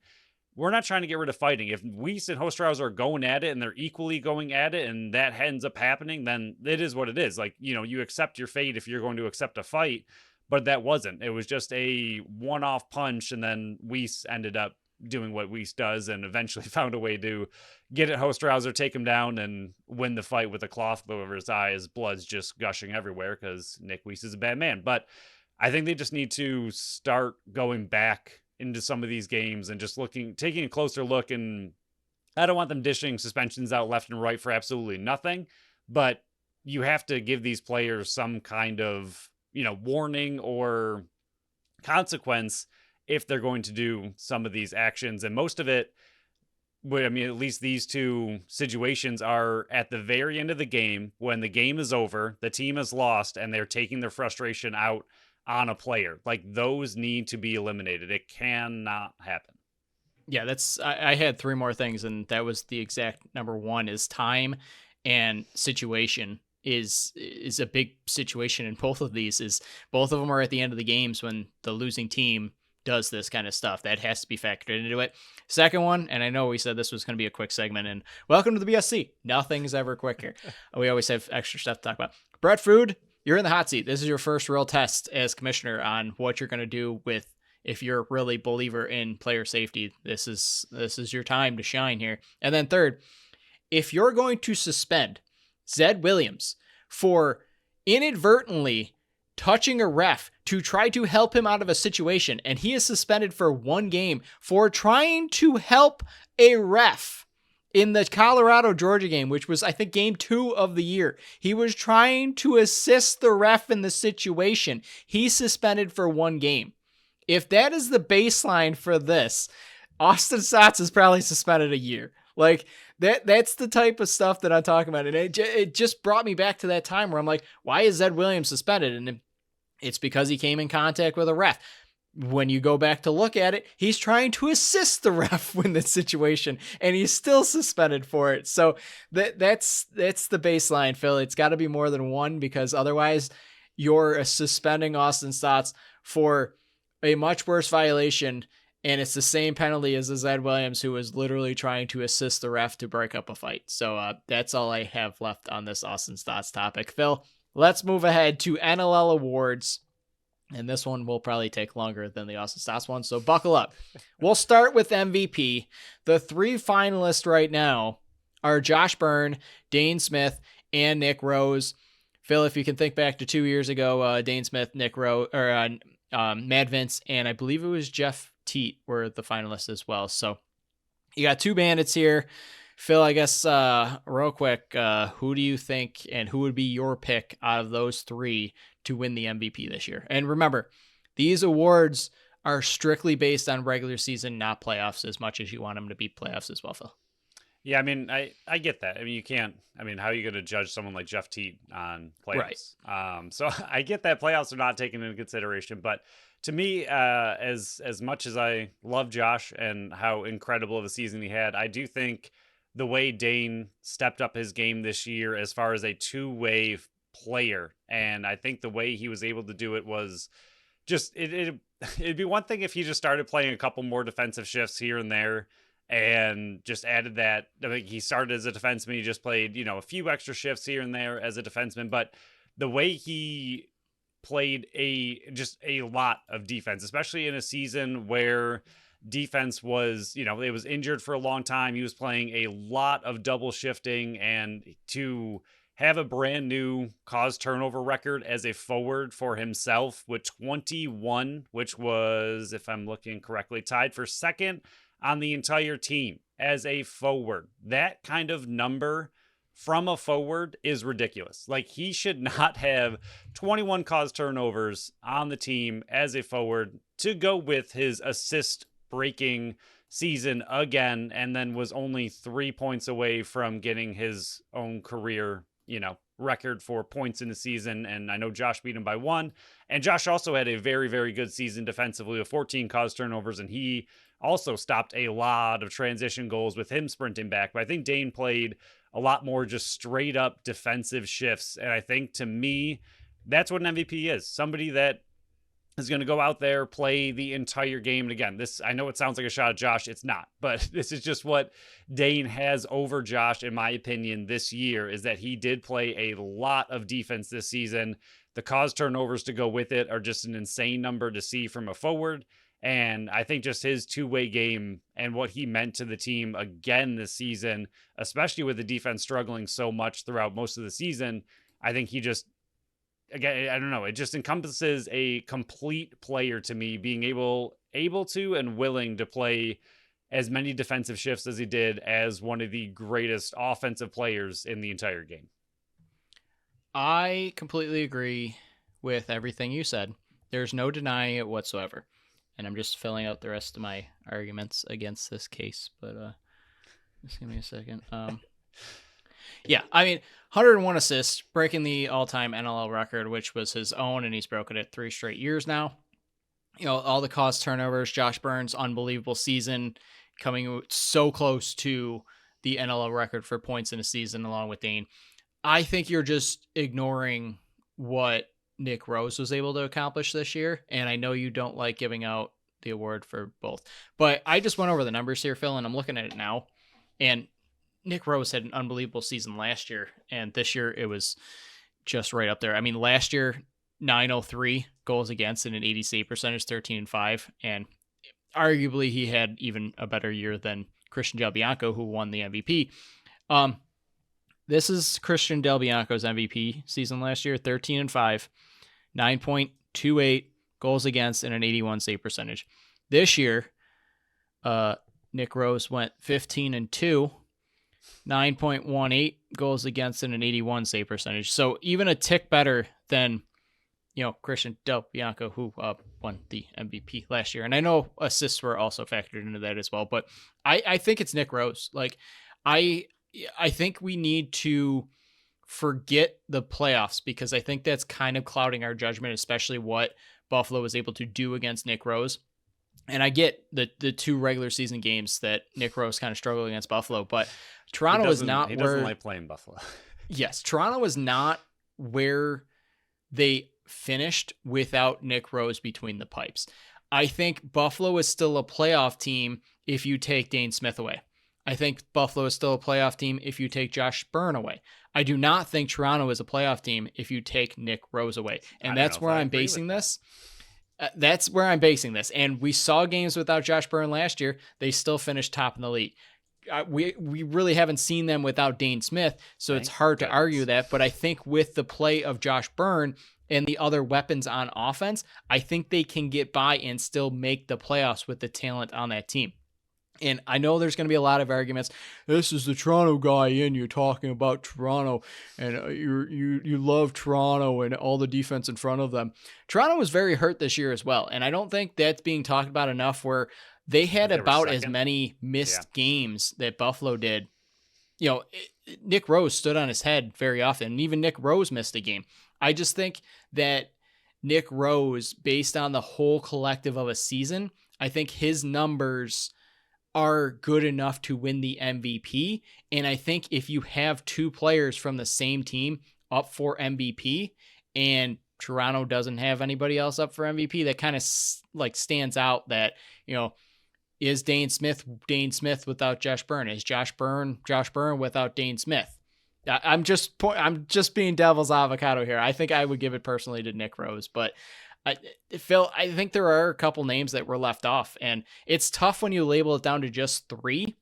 we're not trying to get rid of fighting. If Weiss and Hostrauser are going at it and they're equally going at it and that ends up happening, then it is what it is. Like, you accept your fate if you're going to accept a fight, but that wasn't. It was just a one-off punch, and then Weiss ended up doing what Weiss does and eventually found a way to get at Hostrauser, take him down, and win the fight with a cloth over his eye. His blood's just gushing everywhere because Nick Weiss is a bad man. But I think they just need to start going back into some of these games and just taking a closer look. And I don't want them dishing suspensions out left and right for absolutely nothing, but you have to give these players some kind of, warning or consequence if they're going to do some of these actions. And most of it, at least these two situations are at the very end of the game when the game is over, the team has lost, and they're taking their frustration out on a player. Like, those need to be eliminated. It cannot happen. Yeah, I had three more things, and that was the exact number one. Is time and situation is a big situation in both of these. Is both of them are at the end of the games when the losing team does this kind of stuff. That has to be factored into it. Second one, and I know we said this was going to be a quick segment, and welcome to the BSC. Nothing's ever quick here. We always have extra stuff to talk about. Brett Food, you're in the hot seat. This is your first real test as commissioner on what you're going to do with, if you're really believer in player safety. This is your time to shine here. And then third, if you're going to suspend Zed Williams for inadvertently touching a ref to try to help him out of a situation, and he is suspended for one game for trying to help a ref in the Colorado-Georgia game, which was, I think, game 2 of the year. He was trying to assist the ref in the situation. He's suspended for one game. If that is the baseline for this, Austin Staats is probably suspended a year. Like, that's the type of stuff that I'm talking about. And it just brought me back to that time where I'm like, why is Zed Williams suspended? And it's because he came in contact with a ref. When you go back to look at it, he's trying to assist the ref in this situation, and he's still suspended for it. So that's the baseline, Phil. It's got to be more than one, because otherwise you're suspending Austin Staats for a much worse violation, and it's the same penalty as Zed Williams, who was literally trying to assist the ref to break up a fight. So that's all I have left on this Austin Staats topic. Phil, let's move ahead to NLL Awards. And this one will probably take longer than the Austin Staats one, so buckle up. We'll start with MVP. The 3 finalists right now are Josh Byrne, Dane Smith, and Nick Rose. Phil, if you can think back to 2 years ago, Dane Smith, Nick Rose, or Mad Vince, and I believe it was Jeff Teat were the finalists as well. So you got 2 bandits here. Phil, I guess real quick, who do you think and who would be your pick out of those three to win the MVP this year? And remember, these awards are strictly based on regular season, not playoffs, as much as you want them to be playoffs as well, Phil. Yeah, I mean, I get that. I mean, you can't. I mean, how are you going to judge someone like Jeff Teat on playoffs? Right. So I get that playoffs are not taken into consideration, but to me, as much as I love Josh and how incredible of a season he had, I do think the way Dane stepped up his game this year as far as a two-way player, and I think the way he was able to do it was just it'd be one thing if he just started playing a couple more defensive shifts here and there and just added that. I mean, he started as a defenseman. He just played, a few extra shifts here and there as a defenseman. But the way he played just a lot of defense, especially in a season where defense was, it was injured for a long time. He was playing a lot of double shifting, and to have a brand new cause turnover record as a forward for himself with 21, which was, if I'm looking correctly, tied for second on the entire team as a forward. That kind of number from a forward is ridiculous. Like, he should not have 21 caused turnovers on the team as a forward to go with his assist breaking season again, and then was only 3 points away from getting his own career, record for points in the season. And I know Josh beat him by 1. And Josh also had a very, very good season defensively with 14 caused turnovers, and he also stopped a lot of transition goals with him sprinting back. But I think Dane played a lot more just straight up defensive shifts. And I think, to me, that's what an MVP is. Somebody that is going to go out there, play the entire game. And again, I know it sounds like a shot at Josh. It's not, but this is just what Dane has over Josh, in my opinion, this year, is that he did play a lot of defense this season. The cause turnovers to go with it are just an insane number to see from a forward. And I think just his two-way game and what he meant to the team again this season, especially with the defense struggling so much throughout most of the season, I think he just, again, I don't know, it just encompasses a complete player to me, being able to and willing to play as many defensive shifts as he did as one of the greatest offensive players in the entire game. I completely agree with everything you said. There's no denying it whatsoever. And I'm just filling out the rest of my arguments against this case, but just give me a second. Yeah, I mean, 101 assists, breaking the all-time NLL record, which was his own, and he's broken it 3 straight years now. All the caused turnovers, Josh Burns' unbelievable season, coming so close to the NLL record for points in a season, along with Dane. I think you're just ignoring what Nick Rose was able to accomplish this year, and I know you don't like giving out the award for both, but I just went over the numbers here, Phil, and I'm looking at it now, and Nick Rose had an unbelievable season last year, and this year it was just right up there. I mean, last year, 903 goals against and an 80 save percentage, 13-5, and arguably he had even a better year than Christian Del Bianco, who won the MVP. This is Christian Del Bianco's MVP season last year, 13-5, 9.28 goals against and an 81 save percentage. This year, Nick Rose went 15-2, 9.18 goals against and an 81 save percentage. So even a tick better than, Christian Del Bianco, who won the MVP last year. And I know assists were also factored into that as well, but I think it's Nick Rose. Like, I think we need to forget the playoffs, because I think that's kind of clouding our judgment, especially what Buffalo was able to do against Nick Rose. And I get the 2 regular season games that Nick Rose kind of struggled against Buffalo, but Toronto is not he where... doesn't like playing Buffalo. Yes, Toronto is not where they finished without Nick Rose between the pipes. I think Buffalo is still a playoff team if you take Dane Smith away. I think Buffalo is still a playoff team if you take Josh Byrne away. I do not think Toronto is a playoff team if you take Nick Rose away. And that's where I'm basing this. That's where I'm basing this. And we saw games without Josh Byrne last year. They still finished top in the league. We really haven't seen them without Dane Smith, so it's hard to argue that. But I think with the play of Josh Byrne and the other weapons on offense, I think they can get by and still make the playoffs with the talent on that team. And I know there's going to be a lot of arguments. This is the Toronto guy in, you're talking about Toronto, and you love Toronto and all the defense in front of them. Toronto was very hurt this year as well, and I don't think that's being talked about enough, where they had about as many missed games that Buffalo did. You know, Nick Rose stood on his head very often, and even Nick Rose missed a game. I just think that Nick Rose, based on the whole collective of a season, I think his numbers are good enough to win the MVP. And I think if you have two players from the same team up for MVP and Toronto doesn't have anybody else up for MVP, that kind of like stands out that, you know, is Dane Smith without Josh Byrne? Is Josh Byrne without Dane Smith? I'm just being devil's avocado here. I think I would give it personally to Nick Rose, but Phil, I think there are a couple names that were left off, and it's tough when you label it down to just three.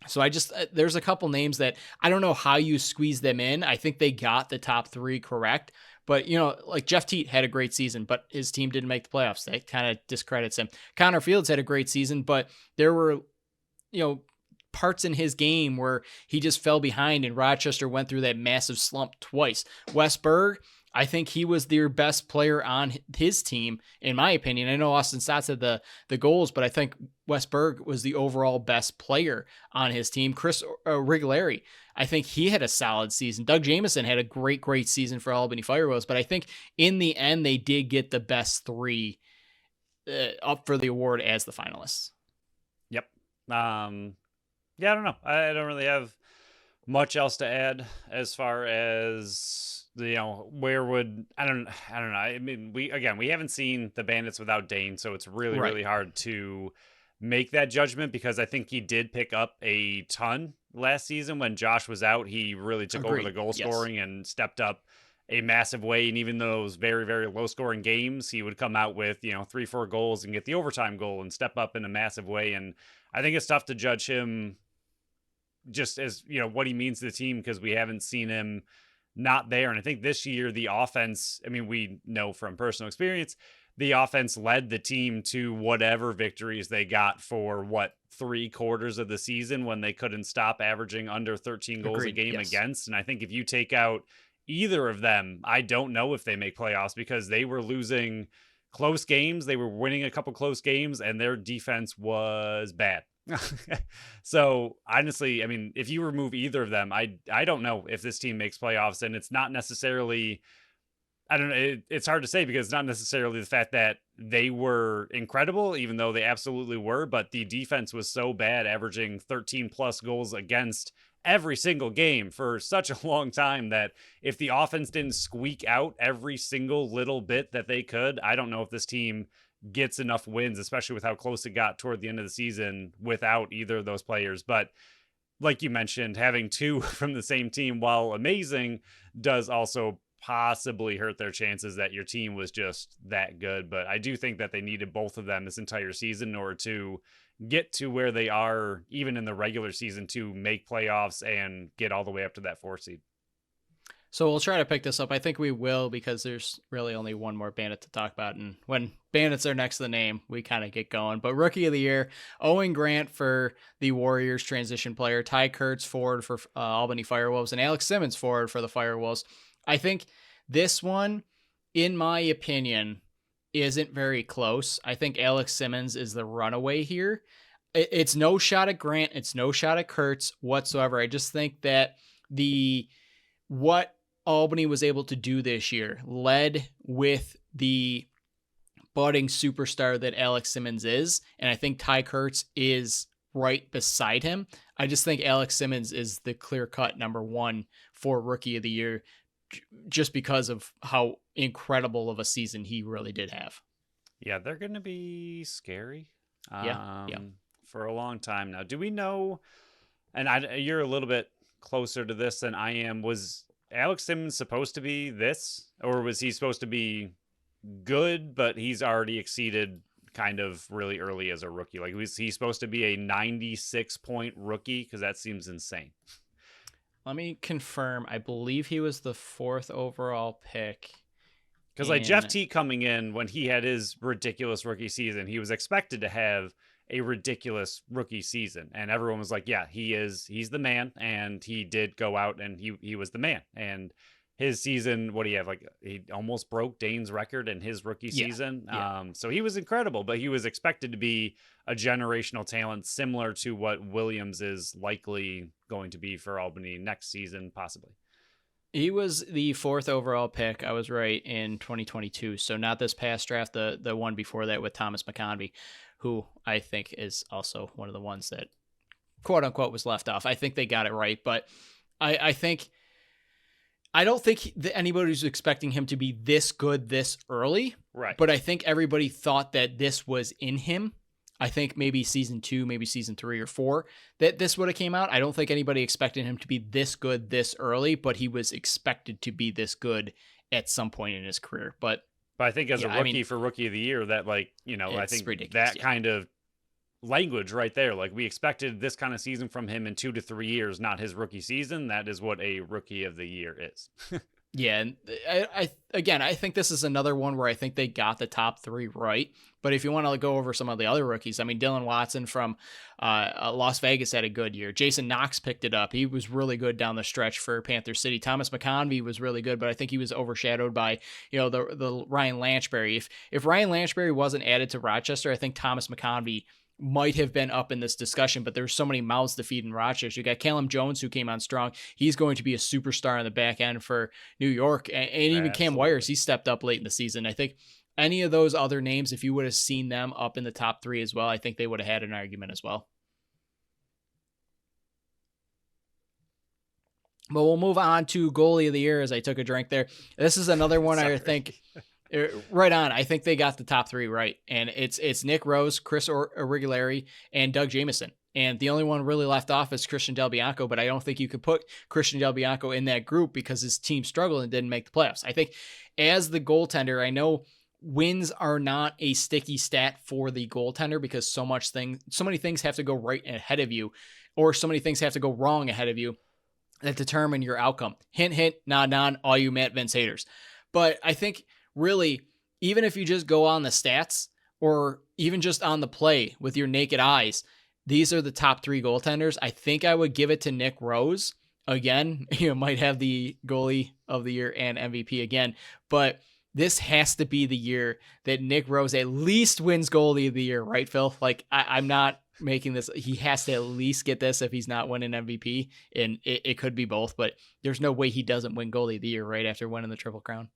So there's a couple names that I don't know how you squeeze them in. I think they got the top three correct, but you know, like Jeff Teat had a great season, but his team didn't make the playoffs. That kind of discredits him. Connor Fields had a great season, but there were, you know, parts in his game where he just fell behind, and Rochester went through that massive slump twice. Wes Berg, I think he was their best player on his team, in my opinion. I know Austin Staats had the goals, but I think Wes Berg was the overall best player on his team. Chris Rigolari, I think he had a solid season. Doug Jamieson had a great season for Albany Firewolves, but I think in the end they did get the best three up for the award as the finalists. Yep. Yeah, I don't know. I don't really have much else to add as far as, you know, where would I don't know. I mean, we haven't seen the Bandits without Dane, so it's really hard to make that judgment, because I think he did pick up a ton last season when Josh was out. He really took over the goal scoring and stepped up a massive way. And even those very low scoring games, he would come out with, you know, 3-4 goals and get the overtime goal and step up in a massive way. And I think it's tough to judge him just as, you know, what he means to the team, because we haven't seen him not there. And I think this year the offense, I mean, we know from personal experience, the offense led the team to whatever victories they got for 3/4 of the season, when they couldn't stop averaging under 13 goals a game against. And I think if you take out either of them, I don't know if they make playoffs, because they were losing close games. They were winning a couple close games, and their defense was bad. So honestly, I mean, if you remove either of them, I don't know if this team makes playoffs. And it's not necessarily, I don't know, it's hard to say, because it's not necessarily the fact that they were incredible, even though they absolutely were, but the defense was so bad, averaging 13 plus goals against every single game for such a long time, that if the offense didn't squeak out every single little bit that they could, I don't know if this team gets enough wins, especially with how close it got toward the end of the season without either of those players. But like you mentioned, having two from the same team, while amazing, does also possibly hurt their chances that your team was just that good. But I do think that they needed both of them this entire season in order to get to where they are, even in the regular season, to make playoffs and get all the way up to that 4 seed. So we'll try to pick this up. I think we will, because there's really only one more Bandit to talk about. And when Bandits are next to the name, we kind of get going. But Rookie of the Year, Owen Grant for the Warriors transition player, Ty Kurtz forward for Albany Firewolves, and Alex Simmons forward for the Firewolves. I think this one, in my opinion, isn't very close. I think Alex Simmons is the runaway here. It's no shot at Grant. It's no shot at Kurtz whatsoever. I just think that what Albany was able to do this year, led with the budding superstar that Alex Simmons is, and I think Ty Kurtz is right beside him. I just think Alex Simmons is the clear-cut number one for Rookie of the Year, just because of how incredible of a season he really did have. Yeah, they're going to be scary yeah. for a long time now. Do we know, and you're a little bit closer to this than I am, was Alex Simmons supposed to be this, or was he supposed to be good, but he's already exceeded kind of really early as a rookie? Like, was he supposed to be a 96-point rookie? Because that seems insane. Let me confirm. I believe he was the 4th overall pick Because like Jeff Teat coming in when he had his ridiculous rookie season, he was expected to have a ridiculous rookie season, and everyone was like, "Yeah, he's the man," and he did go out and he was the man. And his season, what do you have? Like he almost broke Dane's record in his rookie season. So he was incredible, but he was expected to be a generational talent, similar to what Williams is likely going to be for Albany next season, possibly. He was the 4th overall pick. I was right in 2022. So not this past draft, the one before that with Thomas McConvey, who I think is also one of the ones that quote unquote was left off. I think they got it right, but I don't think anybody was expecting him to be this good this early. Right. But I think everybody thought that this was in him. I think maybe season 2, maybe season 3 or 4 that this would have came out. I don't think anybody expected him to be this good this early, but he was expected to be this good at some point in his career. But I think as a rookie for Rookie of the Year, that I think ridiculous, that kind of language right there, like we expected this kind of season from him in 2 to 3 years, not his rookie season. That is what a Rookie of the Year is. Yeah, and I think this is another one where I think they got the top 3 right. But if you want to go over some of the other rookies, I mean, Dylan Watson from Las Vegas had a good year. Jason Knox picked it up. He was really good down the stretch for Panther City. Thomas McConvey was really good, but I think he was overshadowed by the Ryan Lanchbury. If Ryan Lanchbury wasn't added to Rochester, I think Thomas McConvey might have been up in this discussion, but there's so many mouths to feed in Rochester. You got Callum Jones, who came on strong. He's going to be a superstar on the back end for New York. And even Cam Wires, he stepped up late in the season. I think any of those other names, if you would have seen them up in the top 3 as well, I think they would have had an argument as well. But we'll move on to goalie of the year as I took a drink there. This is another one I think... Right on. I think they got the top 3 right. And it's Nick Rose, Chris Irregulari, and Doug Jamieson. And the only one really left off is Christian Del Bianco, but I don't think you could put Christian Del Bianco in that group because his team struggled and didn't make the playoffs. I think as the goaltender, I know wins are not a sticky stat for the goaltender because so many things have to go right ahead of you, or so many things have to go wrong ahead of you that determine your outcome. Hint, hint, nod, nod, all you Matt Vince haters. But I think really, even if you just go on the stats or even just on the play with your naked eyes, these are the top 3 goaltenders. I think I would give it to Nick Rose. Again, might have the goalie of the year and MVP again, but this has to be the year that Nick Rose at least wins goalie of the year, right, Phil? Like, I'm not making this. He has to at least get this if he's not winning MVP, and it could be both, but there's no way he doesn't win goalie of the year right after winning the Triple Crown.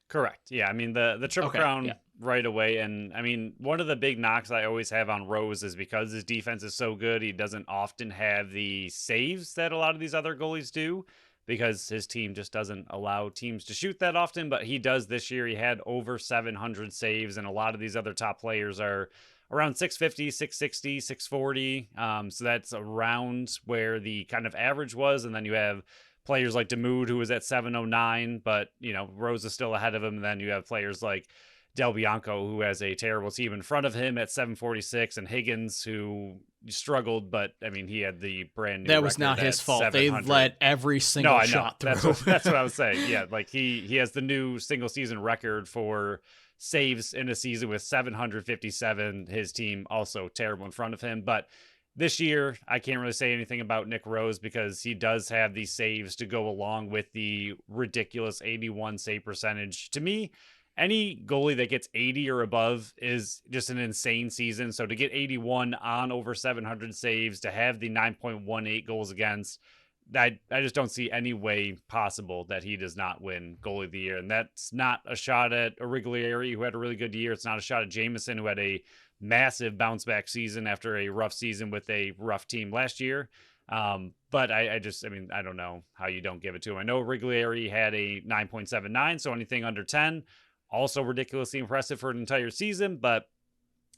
Correct. Yeah. I mean, the Triple Crown right away. And I mean, one of the big knocks I always have on Rose is because his defense is so good, he doesn't often have the saves that a lot of these other goalies do because his team just doesn't allow teams to shoot that often. But he does this year. He had over 700 saves, and a lot of these other top players are around 650, 660, 640. So that's around where the kind of average was. And then you have players like Demood, who was at 709, but, Rose is still ahead of him. And then you have players like Del Bianco, who has a terrible team in front of him at 746, and Higgins, who struggled, but, I mean, he had the brand new That was not his fault. They let every single shot through. That's what I was saying. Yeah, like he has the new single season record for saves in a season with 757. His team also terrible in front of him, but this year, I can't really say anything about Nick Rose because he does have these saves to go along with the ridiculous 81 save percentage. To me, any goalie that gets 80 or above is just an insane season. So to get 81 on over 700 saves, to have the 9.18 goals against, I just don't see any way possible that he does not win goalie of the year. And that's not a shot at Irregulari, who had a really good year. It's not a shot at Jamieson, who had a massive bounce back season after a rough season with a rough team last year. But I don't know how you don't give it to him. I know Irregulari had a 9.79, so anything under 10, also ridiculously impressive for an entire season, but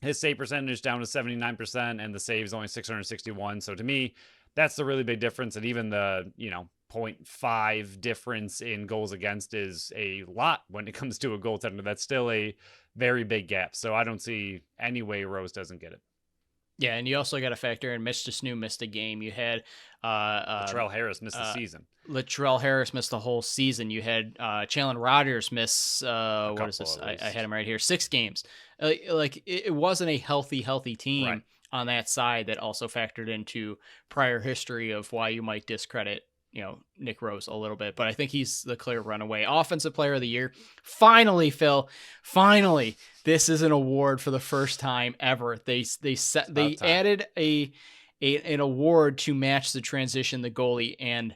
his save percentage down to 79% and the saves only 661. So to me, that's the really big difference. And even the, 0.5 difference in goals against is a lot when it comes to a goaltender. That's still a very big gap. So I don't see any way Rose doesn't get it. Yeah, and you also got to factor in Mitch Snu missed a game. You had Latrell Harris missed the season. Latrell Harris missed the whole season. You had Chandler Rogers miss A what is couple this? at I had least. him right here. 6 games. Like it wasn't a healthy Right. team on that side. That also factored into prior history of why you might discredit Nick Rose a little bit. But I think he's the clear runaway offensive player of the year. Finally, Phil. Finally, this is an award for the first time ever. They added an award to match the transition, the goalie and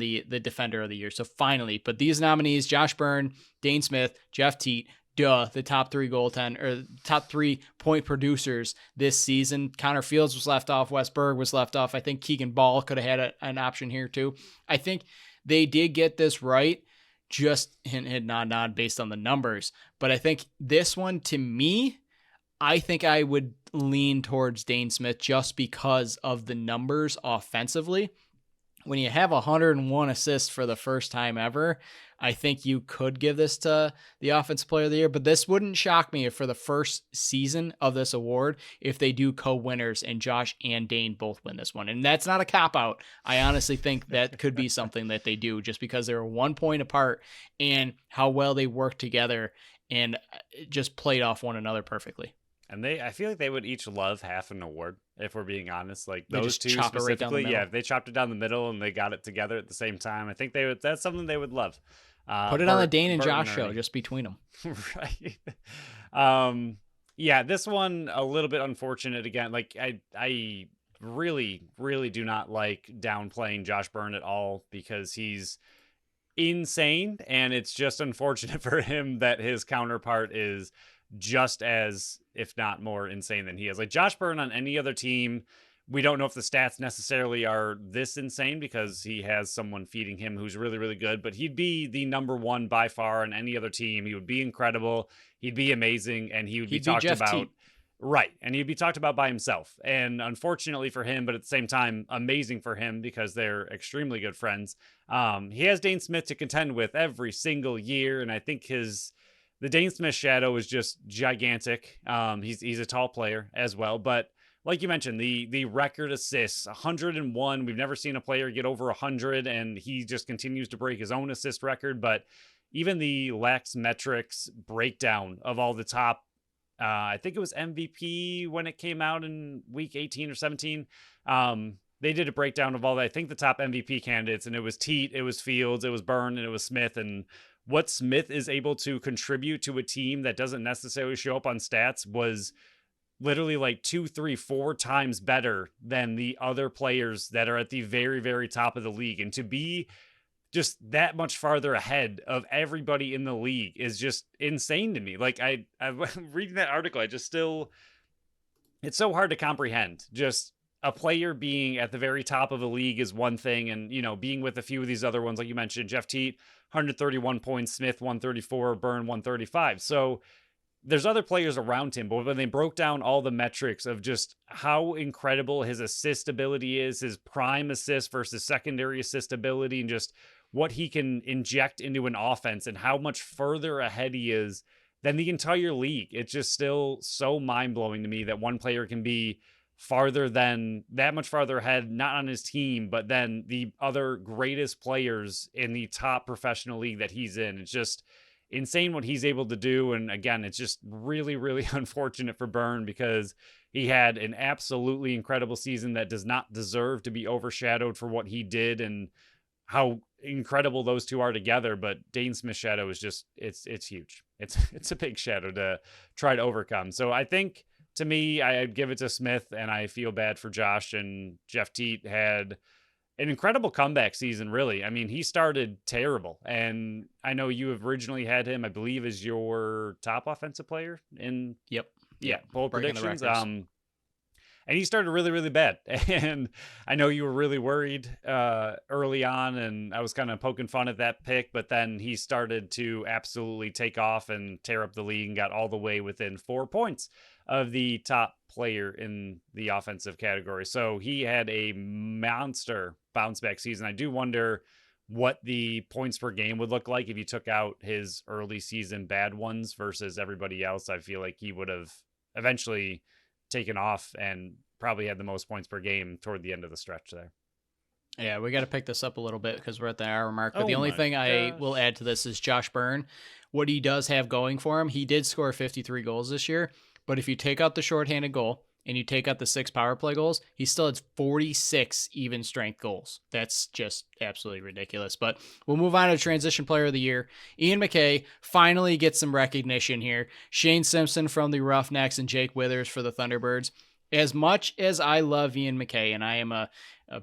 the defender of the year. So finally, but these nominees: Josh Byrne, Dane Smith, Jeff Teat, the top 3 top 3 point producers this season. Connor Fields was left off. Wes Berg was left off. I think Keegan Ball could have had an option here too. I think they did get this right. Just hint, nod based on the numbers. But I think this one, to me, I think I would lean towards Dane Smith just because of the numbers offensively. When you have 101 assists for the first time ever, I think you could give this to the Offensive Player of the Year, but this wouldn't shock me if for the first season of this award, if they do co-winners and Josh and Dane both win this one. And that's not a cop-out. I honestly think that could be something that they do just because they're 1 point apart and how well they work together and just played off one another perfectly. And I feel like they would each love half an award, if we're being honest. Like They those just two chop it right down the specifically, middle. yeah, if they chopped it down the middle and they got it together at the same time, I think they would. That's something they would love. Put it on the Dane and Burton Josh show, just between them. Right. Yeah, this one a little bit unfortunate again. Like I really do not like downplaying Josh Byrne at all because he's insane, and it's just unfortunate for him that his counterpart is just as, if not more, insane than he is. Like Josh Byrne on any other team, we don't know if the stats necessarily are this insane because he has someone feeding him who's really good, but he'd be the number one by far on any other team. He would be incredible. He'd be amazing, and he'd be talked Jeff about. Teat. Right. And he'd be talked about by himself. And unfortunately for him, but at the same time, amazing for him because they're extremely good friends. He has Dane Smith to contend with every single year. And I think the Dane Smith shadow is just gigantic. He's a tall player as well. But like you mentioned, the record assists, 101. We've never seen a player get over 100, and he just continues to break his own assist record. But even the Lax Metrics breakdown of all the top, I think it was MVP when it came out in week 18 or 17. They did a breakdown of all that. I think the top MVP candidates, and it was Teat, it was Fields, it was Byrne, and it was Smith. And what Smith is able to contribute to a team that doesn't necessarily show up on stats was literally like 2, 3, 4 times better than the other players that are at the very top of the league. And to be just that much farther ahead of everybody in the league is just insane to me. Like I'm reading that article, it's so hard to comprehend. Just a player being at the very top of the league is one thing, and being with a few of these other ones, like you mentioned, Jeff Teat, 131 points, Smith 134, Byrne 135. So there's other players around him, but when they broke down all the metrics of just how incredible his assist ability is, his prime assist versus secondary assist ability, and just what he can inject into an offense and how much further ahead he is than the entire league. It's just still so mind-blowing to me that one player can be that much farther ahead, not on his team, but then the other greatest players in the top professional league that he's in. It's just insane what he's able to do. And again, it's just really unfortunate for Byrne because he had an absolutely incredible season that does not deserve to be overshadowed for what he did and how incredible those two are together. But Dane Smith's shadow is just, it's huge. It's a big shadow to try to overcome. So I think, to me, I'd give it to Smith, and I feel bad for Josh. And Jeff Teat had an incredible comeback season, really. I mean, he started terrible, and I know you have originally had him, I believe, as your top offensive player in poll predictions. And he started really bad. And I know you were really worried early on, and I was kind of poking fun at that pick, but then he started to absolutely take off and tear up the league and got all the way within 4 points of the top player in the offensive category. So he had a monster bounce back season. I do wonder what the points per game would look like if you took out his early season bad ones versus everybody else. I feel like he would have eventually taken off and probably had the most points per game toward the end of the stretch there. Yeah, we got to pick this up a little bit because we're at the hour mark. But Oh the only my thing I will gosh. add to this is Josh Byrne. What he does have going for him, he did score 53 goals this year. But if you take out the shorthanded goal and you take out the 6 power play goals, he still has 46 even strength goals. That's just absolutely ridiculous. But we'll move on to transition player of the year. Ian McKay finally gets some recognition here. Shane Simpson from the Roughnecks and Jake Withers for the Thunderbirds. As much as I love Ian McKay, and I am a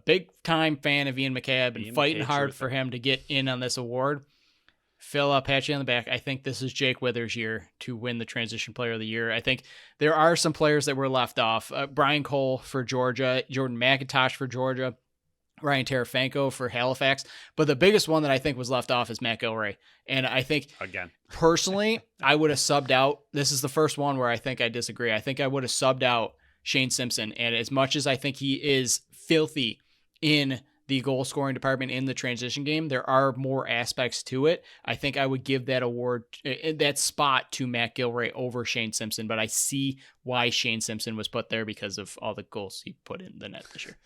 big time fan of Ian McKay, I've been Ian fighting McKay hard truther. for him to get in on this award. Phil, I'll pat you on the back. I think this is Jake Withers' year to win the Transition Player of the Year. I think there are some players that were left off. Brian Cole for Georgia, Jordan McIntosh for Georgia, Ryan Tarafanko for Halifax. But the biggest one that I think was left off is Matt Gilray. And I think, Again, personally, I would have subbed out. This is the first one where I think I disagree. I think I would have subbed out Shane Simpson. And as much as I think he is filthy in the goal scoring department in the transition game, there are more aspects to it. I think I would give that award, that spot, to Matt Gilray over Shane Simpson, but I see why Shane Simpson was put there because of all the goals he put in the net this year.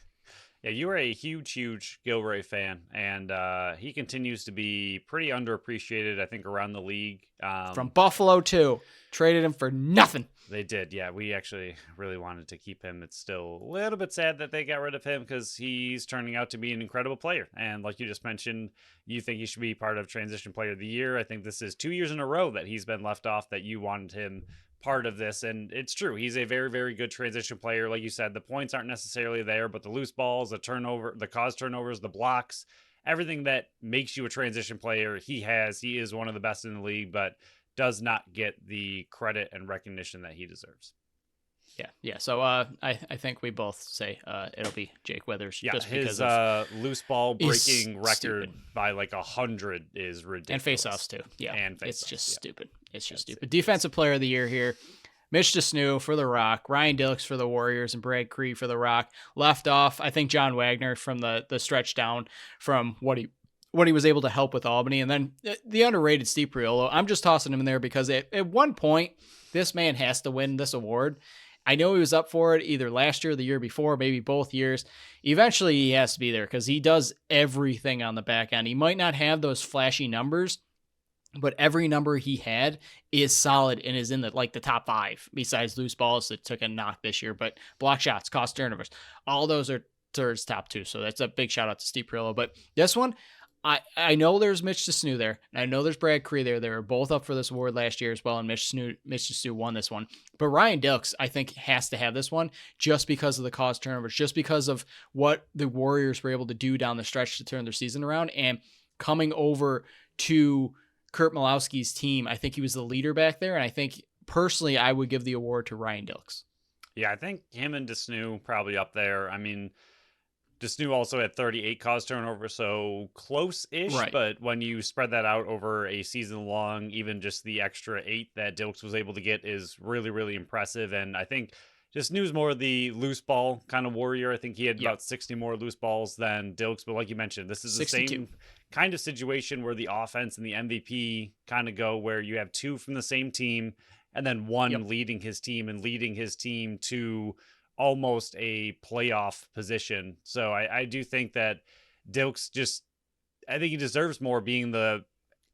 yeah, you are a huge Gilray fan, and he continues to be pretty underappreciated, I think, around the league. From Buffalo, too. Traded him for nothing. They did, yeah. We actually really wanted to keep him. It's still a little bit sad that they got rid of him because he's turning out to be an incredible player. And like you just mentioned, you think he should be part of Transition Player of the Year. I think this is 2 years in a row that he's been left off, that you wanted him part of this. And it's true. He's a very good transition player. Like you said, the points aren't necessarily there, but the loose balls, the turnover, the cause turnovers, the blocks, everything that makes you a transition player, he has. He is one of the best in the league, but does not get the credit and recognition that he deserves. Yeah. So I think we both say it'll be Jake Withers. Yeah, just his because of, loose ball breaking record stupid. by like 100 is ridiculous. and face-offs too. Yeah, And it's face-offs, just yeah. stupid. It's just That's stupid. Defensive Player of the Year here. Mitch DeSnew for the Rock, Ryan Dilks for the Warriors, and Brad Cree for the Rock. Left off, I think John Wagner from the stretch down from what he was able to help with Albany. And then the underrated Steve Priolo. I'm just tossing him in there because at one point, this man has to win this award. I know he was up for it either last year or the year before, maybe both years. Eventually, he has to be there because he does everything on the back end. He might not have those flashy numbers, but every number he had is solid and is in the top 5, besides loose balls that took a knock this year. But block shots, cost turnovers, all those are towards top 2. So that's a big shout out to Steve Priolo. But this one, I know there's Mitch DeSnew there, and I know there's Brad Cree there. They were both up for this award last year as well, and Mitch DeSnew won this one. But Ryan Dilks, I think, has to have this one just because of the cause turnovers, just because of what the Warriors were able to do down the stretch to turn their season around. And coming over to Kurt Malowski's team, I think he was the leader back there, and I think, personally, I would give the award to Ryan Dilks. Yeah, I think him and DeSnew probably up there. I mean, DeSnew also had 38 cause turnovers, so close-ish, Right. But when you spread that out over a season long, even just the extra 8 that Dilks was able to get is really impressive. And I think DeSnew's more the loose ball kind of warrior. I think he had about 60 more loose balls than Dilks, but like you mentioned, this is 62. the same kind of situation where the offense and the MVP kind of go, where you have 2 from the same team and then one leading his team to almost a playoff position. So I do think that Dilks I think he deserves more, being the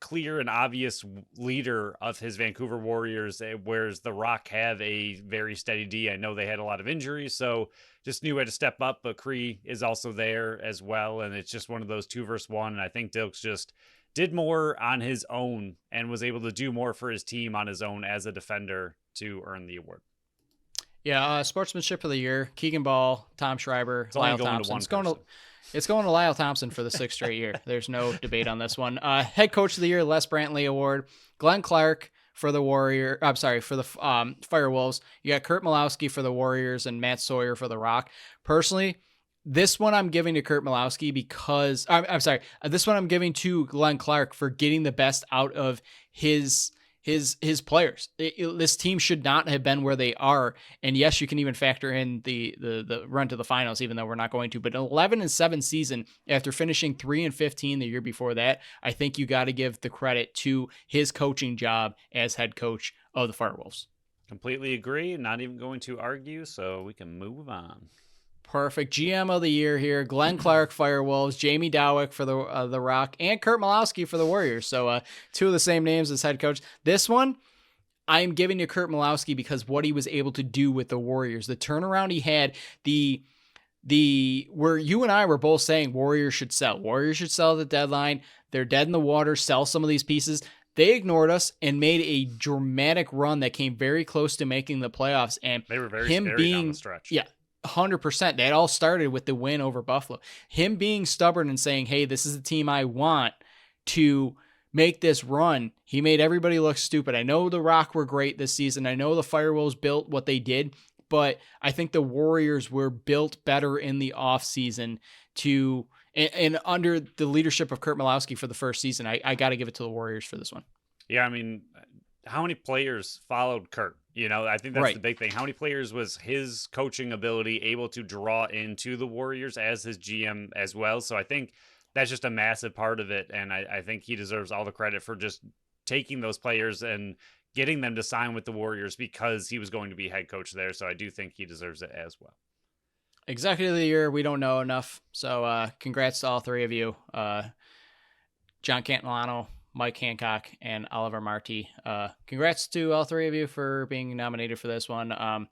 clear and obvious leader of his Vancouver Warriors, whereas the Rock have a very steady D. I know they had a lot of injuries, so just knew how to step up, but Cree is also there as well, and it's just one of those 2 versus 1, and I think Dilks just did more on his own and was able to do more for his team on his own as a defender to earn the award. Yeah, Sportsmanship of the Year, Keegan Ball, Tom Schreiber, Lyle Thompson. It's going to Lyle Thompson for the 6th straight year. There's no debate on this one. Head Coach of the Year, Les Brantley Award, Glenn Clark for the Firewolves. You got Kurt Malowski for the Warriors and Matt Sawyer for the Rock. Personally, this one I'm giving to Kurt Malowski because this one I'm giving to Glenn Clark for getting the best out of his players. This team should not have been where they are. And yes, you can even factor in the run to the finals, even though we're not going to. But an 11-7 season after finishing 3-15 the year before that, I think you got to give the credit to his coaching job as head coach of the Firewolves. Completely agree. Not even going to argue, so we can move on. Perfect. GM of the year here: Glenn Clark, Firewolves; Jamie Dowick for the Rock; and Kurt Malowski for the Warriors. So two of the same names as head coach. This one, I'm giving to Kurt Malowski because what he was able to do with the Warriors, the turnaround he had, where you and I were both saying Warriors should sell. Warriors should sell at the deadline. They're dead in the water. Sell some of these pieces. They ignored us and made a dramatic run that came very close to making the playoffs. And they were very scary down the stretch. Yeah, 100%. That all started with the win over Buffalo. Him being stubborn and saying, hey, this is the team I want to make this run. He made everybody look stupid. I know the Rock were great this season. I know the Firewolves built what they did, but I think the Warriors were built better in the offseason and under the leadership of Kurt Malowski for the first season. I got to give it to the Warriors for this one. Yeah, I mean, how many players followed Kurt? I think that's the big thing. How many players was his coaching ability able to draw into the Warriors as his GM as well? So I think that's just a massive part of it. And I think he deserves all the credit for just taking those players and getting them to sign with the Warriors because he was going to be head coach there. So I do think he deserves it as well. Executive of the year, we don't know enough. So congrats to all three of you. John Cantilano, Mike Hancock, and Oliver Marty. Congrats to all three of you for being nominated for this one.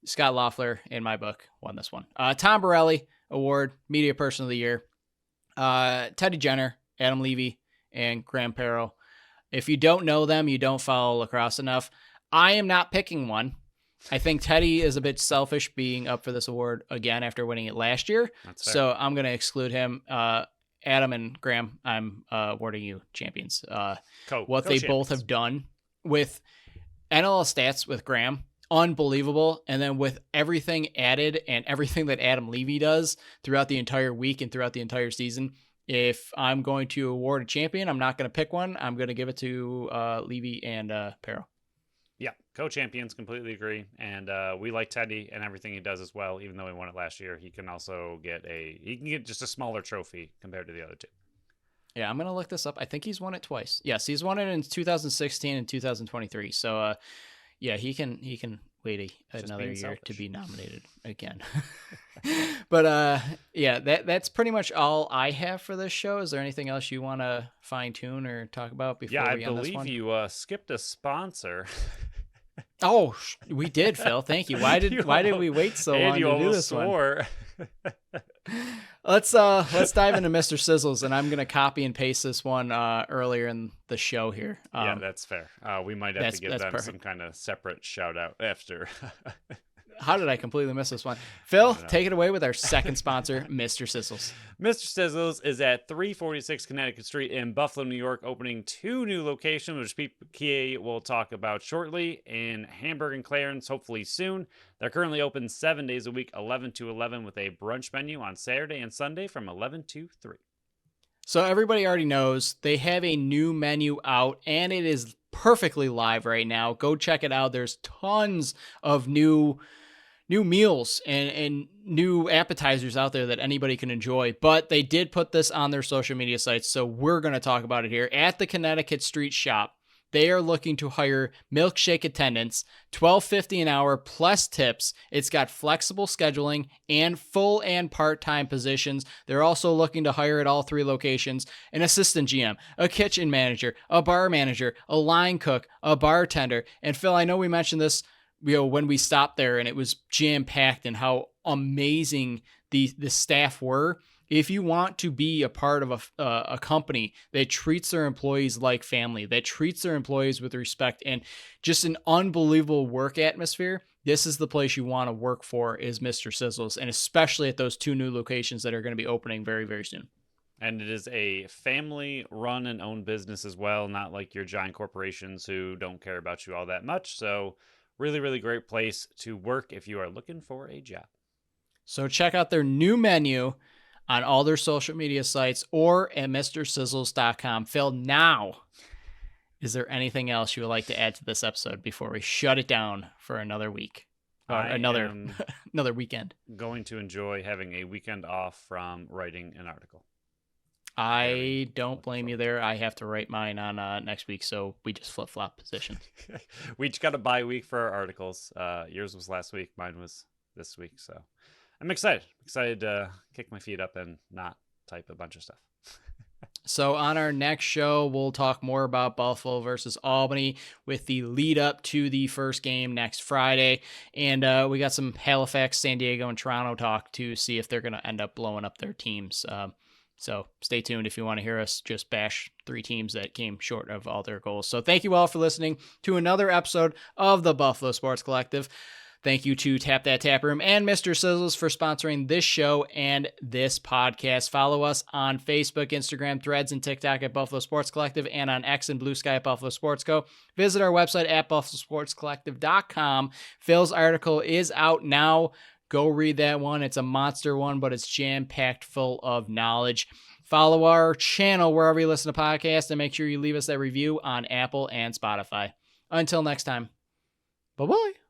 Scott Loeffler, in my book, won this one. Tom Borelli Award, Media Person of the Year. Teddy Jenner, Adam Levy, and Graham Perro. If you don't know them, you don't follow lacrosse enough. I am not picking one. I think Teddy is a bit selfish being up for this award again after winning it last year. So I'm going to exclude him. Adam and Graham, I'm awarding you champions. What they both have done with NLL Stats with Graham, unbelievable. And then with everything added and everything that Adam Levy does throughout the entire week and throughout the entire season, if I'm going to award a champion, I'm not going to pick one. I'm going to give it to Levy and Perro. Yeah, co-champions, completely agree. And we like Teddy and everything he does as well. Even though he won it last year, he can also get just a smaller trophy compared to the other two. Yeah, I'm going to look this up. I think he's won it twice. Yes, he's won it in 2016 and 2023. So, yeah, he can wait another year selfish to be nominated again. But, yeah, that's pretty much all I have for this show. Is there anything else you want to fine-tune or talk about before we end this one? Yeah, I believe you skipped a sponsor. Oh, we did, Phil. Thank you. Why did we wait so long to do this one? Let's dive into Mr. Sizzles, and I'm gonna copy and paste this one earlier in the show here. Yeah, that's fair. We might have to give them some kind of separate shout out after. How did I completely miss this one? Phil, take it away with our second sponsor, Mr. Sizzles. Mr. Sizzles is at 346 Connecticut Street in Buffalo, New York, opening 2 new locations, which PK will talk about shortly, in Hamburg and Clarence, hopefully soon. They're currently open 7 days a week, 11 to 11, with a brunch menu on Saturday and Sunday from 11 to 3. So everybody already knows they have a new menu out, and it is perfectly live right now. Go check it out. There's tons of new meals and new appetizers out there that anybody can enjoy, but they did put this on their social media sites, so we're going to talk about it here. At the Connecticut Street Shop, they are looking to hire milkshake attendants, $12.50 an hour plus tips. It's got flexible scheduling and full and part-time positions. They're also looking to hire at all 3 locations an assistant GM, a kitchen manager, a bar manager, a line cook, a bartender. And Phil, I know we mentioned this when we stopped there and it was jam-packed and how amazing the staff were. If you want to be a part of a company that treats their employees like family, that treats their employees with respect and just an unbelievable work atmosphere, this is the place you want to work for, is Mr. Sizzles, and especially at those 2 new locations that are going to be opening very, very soon. And it is a family run and owned business as well, not like your giant corporations who don't care about you all that much. So really, really great place to work if you are looking for a job. So check out their new menu on all their social media sites or at MrSizzles.com. Phil, now, is there anything else you would like to add to this episode before we shut it down for another week? Or another weekend. Going to enjoy having a weekend off from writing an article. I don't blame you there. I have to write mine on next week, so we just flip-flop positions. We each got a bye week for our articles. Yours was last week. Mine was this week. So I'm excited. Excited to kick my feet up and not type a bunch of stuff. So on our next show, we'll talk more about Buffalo versus Albany with the lead up to the first game next Friday. And we got some Halifax, San Diego, and Toronto talk to see if they're going to end up blowing up their teams. So stay tuned if you want to hear us just bash 3 teams that came short of all their goals. So thank you all for listening to another episode of the Buffalo Sports Collective. Thank you to Tap That Tap Room and Mr. Sizzles for sponsoring this show and this podcast. Follow us on Facebook, Instagram, Threads, and TikTok at Buffalo Sports Collective and on X and Blue Sky at Buffalo Sports Co. Visit our website at buffalosportscollective.com. Phil's article is out now. Go read that one. It's a monster one, but it's jam-packed full of knowledge. Follow our channel wherever you listen to podcasts and make sure you leave us that review on Apple and Spotify. Until next time, bye-bye.